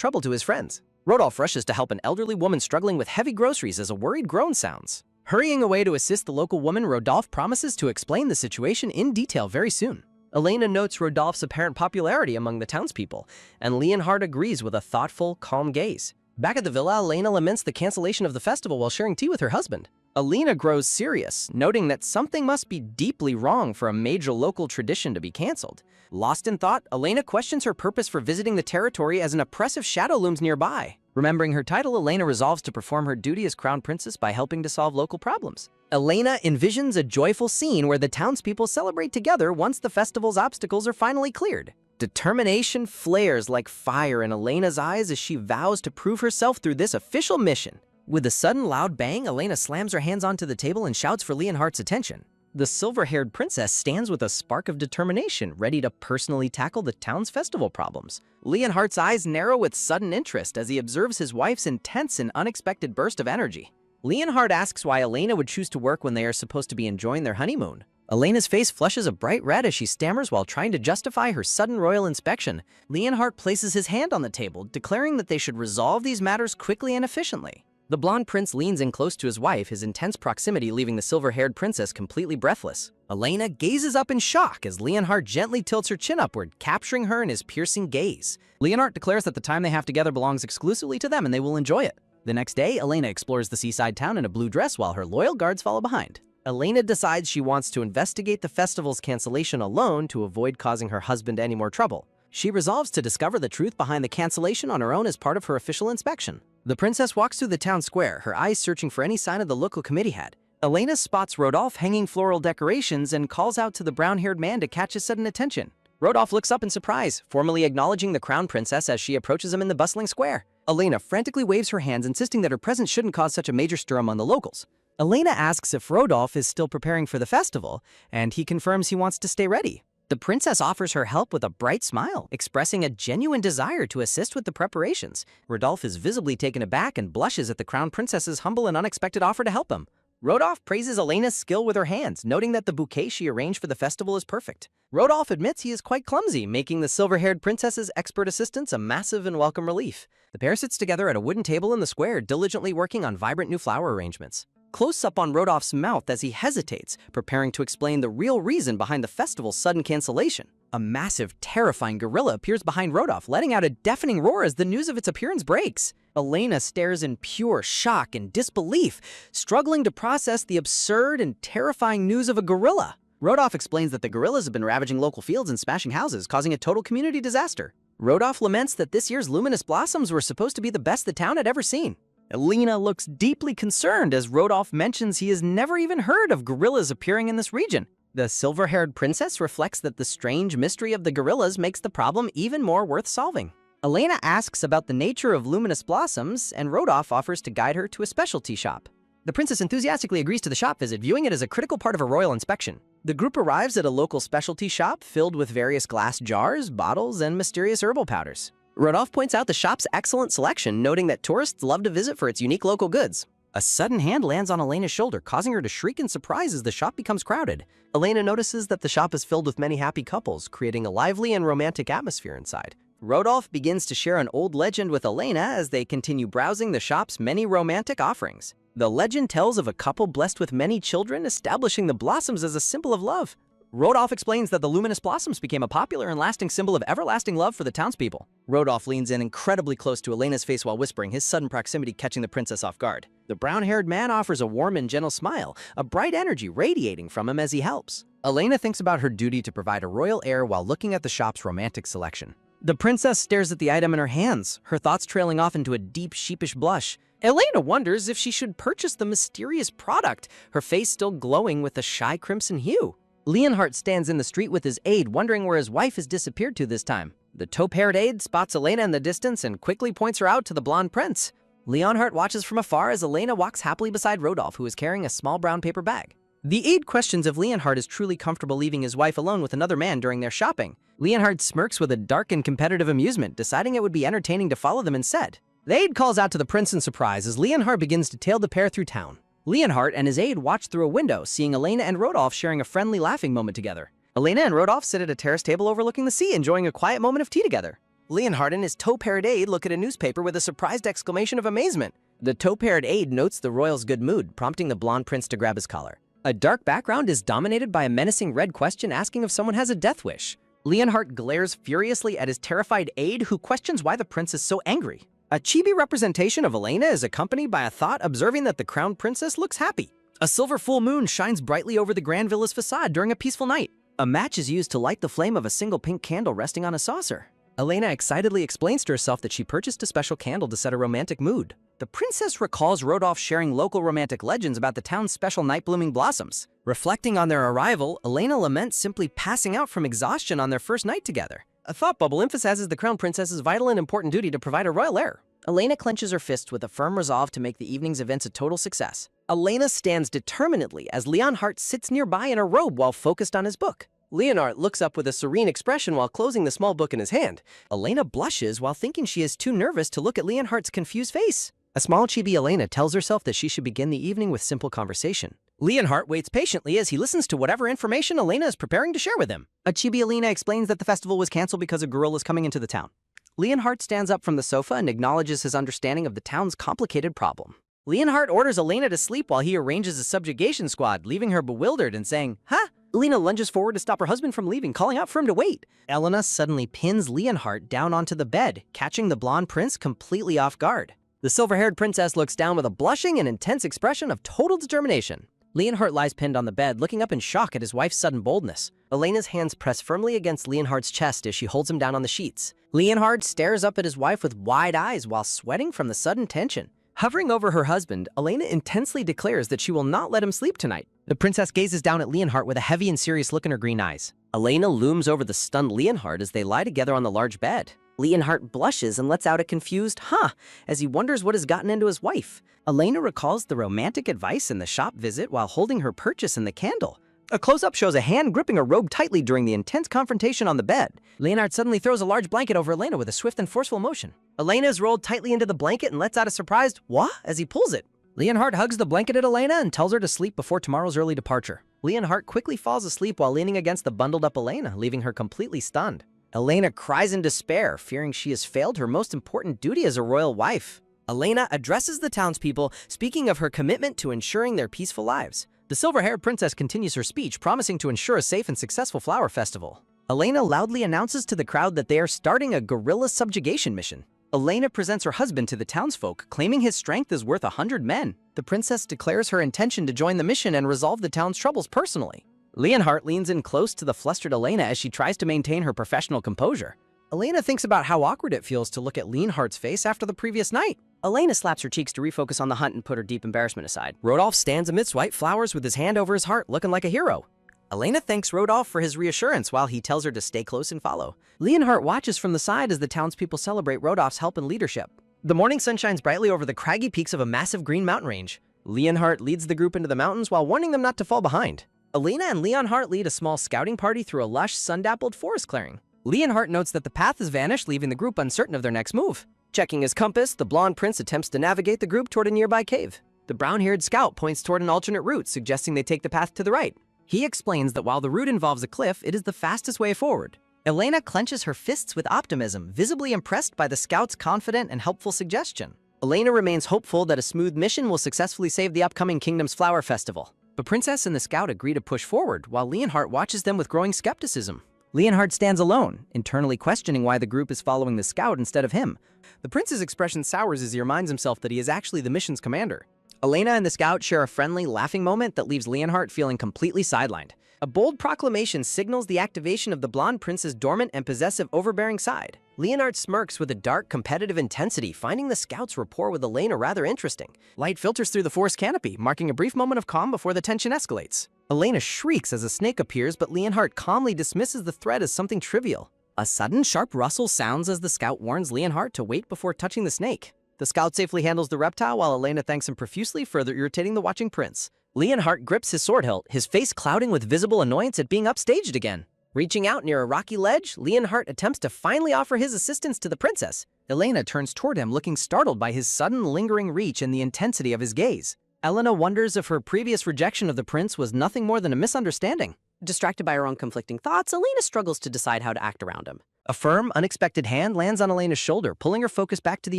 trouble to his friends. Rodolphe rushes to help an elderly woman struggling with heavy groceries as a worried groan sounds. Hurrying away to assist the local woman, Rodolphe promises to explain the situation in detail very soon. Elena notes Rodolphe's apparent popularity among the townspeople, and Leonhardt agrees with a thoughtful, calm gaze. Back at the villa, Elena laments the cancellation of the festival while sharing tea with her husband. Elena grows serious, noting that something must be deeply wrong for a major local tradition to be canceled. Lost in thought, Elena questions her purpose for visiting the territory as an oppressive shadow looms nearby. Remembering her title, Elena resolves to perform her duty as crown princess by helping to solve local problems. Elena envisions a joyful scene where the townspeople celebrate together once the festival's obstacles are finally cleared. Determination flares like fire in Elena's eyes as she vows to prove herself through this official mission. With a sudden loud bang, Elena slams her hands onto the table and shouts for Leonhardt's attention. The silver-haired princess stands with a spark of determination, ready to personally tackle the town's festival problems. Leonhardt's eyes narrow with sudden interest as he observes his wife's intense and unexpected burst of energy. Leonhardt asks why Elena would choose to work when they are supposed to be enjoying their honeymoon. Elena's face flushes a bright red as she stammers while trying to justify her sudden royal inspection. Leonhardt places his hand on the table, declaring that they should resolve these matters quickly and efficiently. The blonde prince leans in close to his wife, his intense proximity leaving the silver-haired princess completely breathless. Elena gazes up in shock as Leonhardt gently tilts her chin upward, capturing her in his piercing gaze. Leonhardt declares that the time they have together belongs exclusively to them and they will enjoy it. The next day, Elena explores the seaside town in a blue dress while her loyal guards follow behind. Elena decides she wants to investigate the festival's cancellation alone to avoid causing her husband any more trouble. She resolves to discover the truth behind the cancellation on her own as part of her official inspection. The princess walks through the town square, her eyes searching for any sign of the local committee head. Elena spots Rodolphe hanging floral decorations and calls out to the brown-haired man to catch his sudden attention. Rodolphe looks up in surprise, formally acknowledging the crown princess as she approaches him in the bustling square. Elena frantically waves her hands, insisting that her presence shouldn't cause such a major stir among the locals. Elena asks if Rodolphe is still preparing for the festival, and he confirms he wants to stay ready. The princess offers her help with a bright smile, expressing a genuine desire to assist with the preparations. Rodolphe is visibly taken aback and blushes at the crown princess's humble and unexpected offer to help him. Rodolphe praises Elena's skill with her hands, noting that the bouquet she arranged for the festival is perfect. Rodolphe admits he is quite clumsy, making the silver-haired princess's expert assistance a massive and welcome relief. The pair sits together at a wooden table in the square, diligently working on vibrant new flower arrangements. Close up on Rodolphe's mouth as he hesitates, preparing to explain the real reason behind the festival's sudden cancellation. A massive, terrifying gorilla appears behind Rodolphe, letting out a deafening roar as the news of its appearance breaks. Elena stares in pure shock and disbelief, struggling to process the absurd and terrifying news of a gorilla. Rodolphe explains that the gorillas have been ravaging local fields and smashing houses, causing a total community disaster. Rodolphe laments that this year's luminous blossoms were supposed to be the best the town had ever seen. Elena looks deeply concerned as Rodolphe mentions he has never even heard of gorillas appearing in this region. The silver-haired princess reflects that the strange mystery of the gorillas makes the problem even more worth solving. Elena asks about the nature of luminous blossoms, and Rodolphe offers to guide her to a specialty shop. The princess enthusiastically agrees to the shop visit, viewing it as a critical part of a royal inspection. The group arrives at a local specialty shop filled with various glass jars, bottles, and mysterious herbal powders. Rodolphe points out the shop's excellent selection, noting that tourists love to visit for its unique local goods. A sudden hand lands on Elena's shoulder, causing her to shriek in surprise as the shop becomes crowded. Elena notices that the shop is filled with many happy couples, creating a lively and romantic atmosphere inside. Rodolphe begins to share an old legend with Elena as they continue browsing the shop's many romantic offerings. The legend tells of a couple blessed with many children, establishing the blossoms as a symbol of love. Rodolphe explains that the luminous blossoms became a popular and lasting symbol of everlasting love for the townspeople. Rodolphe leans in incredibly close to Elena's face while whispering, his sudden proximity catching the princess off guard. The brown-haired man offers a warm and gentle smile, a bright energy radiating from him as he helps. Elena thinks about her duty to provide a royal heir while looking at the shop's romantic selection. The princess stares at the item in her hands, her thoughts trailing off into a deep, sheepish blush. Elena wonders if she should purchase the mysterious product, her face still glowing with a shy crimson hue. Leonhardt stands in the street with his aide, wondering where his wife has disappeared to this time. The taupe-haired aide spots Elena in the distance and quickly points her out to the blonde prince. Leonhardt watches from afar as Elena walks happily beside Rodolphe, who is carrying a small brown paper bag. The aide questions if Leonhardt is truly comfortable leaving his wife alone with another man during their shopping. Leonhardt smirks with a dark and competitive amusement, deciding it would be entertaining to follow them instead. The aide calls out to the prince in surprise as Leonhardt begins to tail the pair through town. Leonhardt and his aide watch through a window, seeing Elena and Rodolphe sharing a friendly, laughing moment together. Elena and Rodolphe sit at a terrace table overlooking the sea, enjoying a quiet moment of tea together. Leonhardt and his taupe-haired aide look at a newspaper with a surprised exclamation of amazement. The taupe-haired aide notes the royal's good mood, prompting the blonde prince to grab his collar. A dark background is dominated by a menacing red question asking if someone has a death wish. Leonhardt glares furiously at his terrified aide, who questions why the prince is so angry. A chibi representation of Elena is accompanied by a thought observing that the crown princess looks happy. A silver full moon shines brightly over the grand villa's facade during a peaceful night. A match is used to light the flame of a single pink candle resting on a saucer. Elena excitedly explains to herself that she purchased a special candle to set a romantic mood. The princess recalls Rodolphe sharing local romantic legends about the town's special night-blooming blossoms. Reflecting on their arrival, Elena laments simply passing out from exhaustion on their first night together. A thought bubble emphasizes the crown princess's vital and important duty to provide a royal heir. Elena clenches her fists with a firm resolve to make the evening's events a total success. Elena stands determinedly as Leonhardt sits nearby in a robe while focused on his book. Leonhardt looks up with a serene expression while closing the small book in his hand. Elena blushes while thinking she is too nervous to look at Leonhardt's confused face. A small chibi Elena tells herself that she should begin the evening with simple conversation. Leonhardt waits patiently as he listens to whatever information Elena is preparing to share with him. A chibi Elena explains that the festival was canceled because a gorilla is coming into the town. Leonhardt stands up from the sofa and acknowledges his understanding of the town's complicated problem. Leonhardt orders Elena to sleep while he arranges a subjugation squad, leaving her bewildered and saying, "Huh?" Elena lunges forward to stop her husband from leaving, calling out for him to wait. Elena suddenly pins Leonhardt down onto the bed, catching the blonde prince completely off guard. The silver-haired princess looks down with a blushing and intense expression of total determination. Leonhardt lies pinned on the bed, looking up in shock at his wife's sudden boldness. Elena's hands press firmly against Leonhardt's chest as she holds him down on the sheets. Leonhardt stares up at his wife with wide eyes while sweating from the sudden tension. Hovering over her husband, Elena intensely declares that she will not let him sleep tonight. The princess gazes down at Leonhardt with a heavy and serious look in her green eyes. Elena looms over the stunned Leonhardt as they lie together on the large bed. Leonhardt blushes and lets out a confused "huh" as he wonders what has gotten into his wife. Elena recalls the romantic advice in the shop visit while holding her purchase in the candle. A close-up shows a hand gripping a robe tightly during the intense confrontation on the bed. Leonhardt suddenly throws a large blanket over Elena with a swift and forceful motion. Elena is rolled tightly into the blanket and lets out a surprised "what?" as he pulls it. Leonhardt hugs the blanket at Elena and tells her to sleep before tomorrow's early departure. Leonhardt quickly falls asleep while leaning against the bundled-up Elena, leaving her completely stunned. Elena cries in despair, fearing she has failed her most important duty as a royal wife. Elena addresses the townspeople, speaking of her commitment to ensuring their peaceful lives. The silver-haired princess continues her speech, promising to ensure a safe and successful flower festival. Elena loudly announces to the crowd that they are starting a guerrilla subjugation mission. Elena presents her husband to the townsfolk, claiming his strength is worth 100 men. The princess declares her intention to join the mission and resolve the town's troubles personally. Leonhardt leans in close to the flustered Elena as she tries to maintain her professional composure. Elena thinks about how awkward it feels to look at Leonhardt's face after the previous night. Elena slaps her cheeks to refocus on the hunt and put her deep embarrassment aside. Rodolphe stands amidst white flowers with his hand over his heart, looking like a hero. Elena thanks Rodolphe for his reassurance while he tells her to stay close and follow. Leonhardt watches from the side as the townspeople celebrate Rodolphe's help and leadership. The morning sun shines brightly over the craggy peaks of a massive green mountain range. Leonhardt leads the group into the mountains while warning them not to fall behind. Elena and Leonhardt lead a small scouting party through a lush, sun-dappled forest clearing. Leonhardt notes that the path has vanished, leaving the group uncertain of their next move. Checking his compass, the blonde prince attempts to navigate the group toward a nearby cave. The brown-haired scout points toward an alternate route, suggesting they take the path to the right. He explains that while the route involves a cliff, it is the fastest way forward. Elena clenches her fists with optimism, visibly impressed by the scout's confident and helpful suggestion. Elena remains hopeful that a smooth mission will successfully save the upcoming Kingdom's Flower Festival. The princess and the scout agree to push forward, while Leonhardt watches them with growing skepticism. Leonhardt stands alone, internally questioning why the group is following the scout instead of him. The prince's expression sours as he reminds himself that he is actually the mission's commander. Elena and the scout share a friendly, laughing moment that leaves Leonhardt feeling completely sidelined. A bold proclamation signals the activation of the blonde prince's dormant and possessive overbearing side. Leonhardt smirks with a dark, competitive intensity, finding the scout's rapport with Elena rather interesting. Light filters through the forest canopy, marking a brief moment of calm before the tension escalates. Elena shrieks as a snake appears, but Leonhardt calmly dismisses the threat as something trivial. A sudden, sharp rustle sounds as the scout warns Leonhardt to wait before touching the snake. The scout safely handles the reptile while Elena thanks him profusely, further irritating the watching prince. Leonhardt grips his sword hilt, his face clouding with visible annoyance at being upstaged again. Reaching out near a rocky ledge, Leonhardt attempts to finally offer his assistance to the princess. Elena turns toward him, looking startled by his sudden lingering reach and the intensity of his gaze. Elena wonders if her previous rejection of the prince was nothing more than a misunderstanding. Distracted by her own conflicting thoughts, Elena struggles to decide how to act around him. A firm, unexpected hand lands on Elena's shoulder, pulling her focus back to the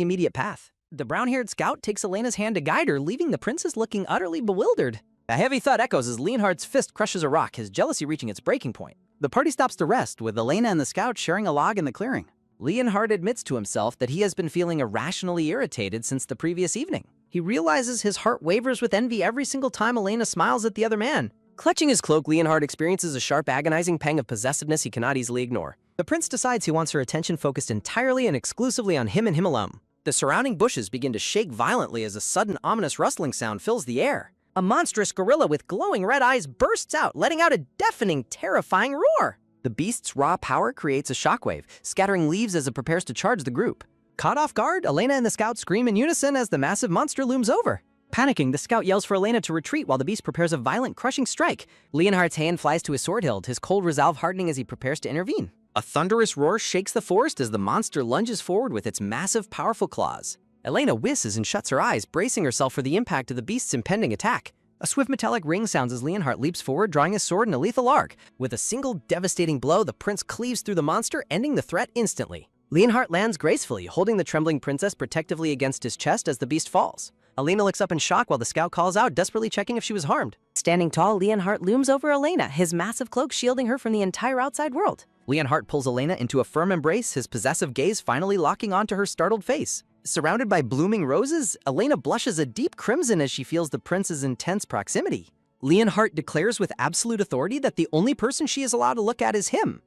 immediate path. The brown-haired scout takes Elena's hand to guide her, leaving the princess looking utterly bewildered. A heavy thud echoes as Leonhardt's fist crushes a rock, his jealousy reaching its breaking point. The party stops to rest, with Elena and the scout sharing a log in the clearing. Leonhardt admits to himself that he has been feeling irrationally irritated since the previous evening. He realizes his heart wavers with envy every single time Elena smiles at the other man. Clutching his cloak, Leonhardt experiences a sharp, agonizing pang of possessiveness he cannot easily ignore. The prince decides he wants her attention focused entirely and exclusively on him and him alone. The surrounding bushes begin to shake violently as a sudden ominous rustling sound fills the air. A monstrous gorilla with glowing red eyes bursts out, letting out a deafening, terrifying roar. The beast's raw power creates a shockwave, scattering leaves as it prepares to charge the group. Caught off guard, Elena and the scout scream in unison as the massive monster looms over. Panicking, the scout yells for Elena to retreat while the beast prepares a violent, crushing strike. Leonhardt's hand flies to his sword hilt, his cold resolve hardening as he prepares to intervene. A thunderous roar shakes the forest as the monster lunges forward with its massive, powerful claws. Elena whisses and shuts her eyes, bracing herself for the impact of the beast's impending attack. A swift metallic ring sounds as Leonhardt leaps forward, drawing his sword in a lethal arc. With a single devastating blow, the prince cleaves through the monster, ending the threat instantly. Leonhardt lands gracefully, holding the trembling princess protectively against his chest as the beast falls. Elena looks up in shock while the scout calls out, desperately checking if she was harmed. Standing tall, Leonhardt looms over Elena, his massive cloak shielding her from the entire outside world. Leonhardt pulls Elena into a firm embrace, his possessive gaze finally locking onto her startled face. Surrounded by blooming roses, Elena blushes a deep crimson as she feels the prince's intense proximity. Leonhardt declares with absolute authority that the only person she is allowed to look at is him.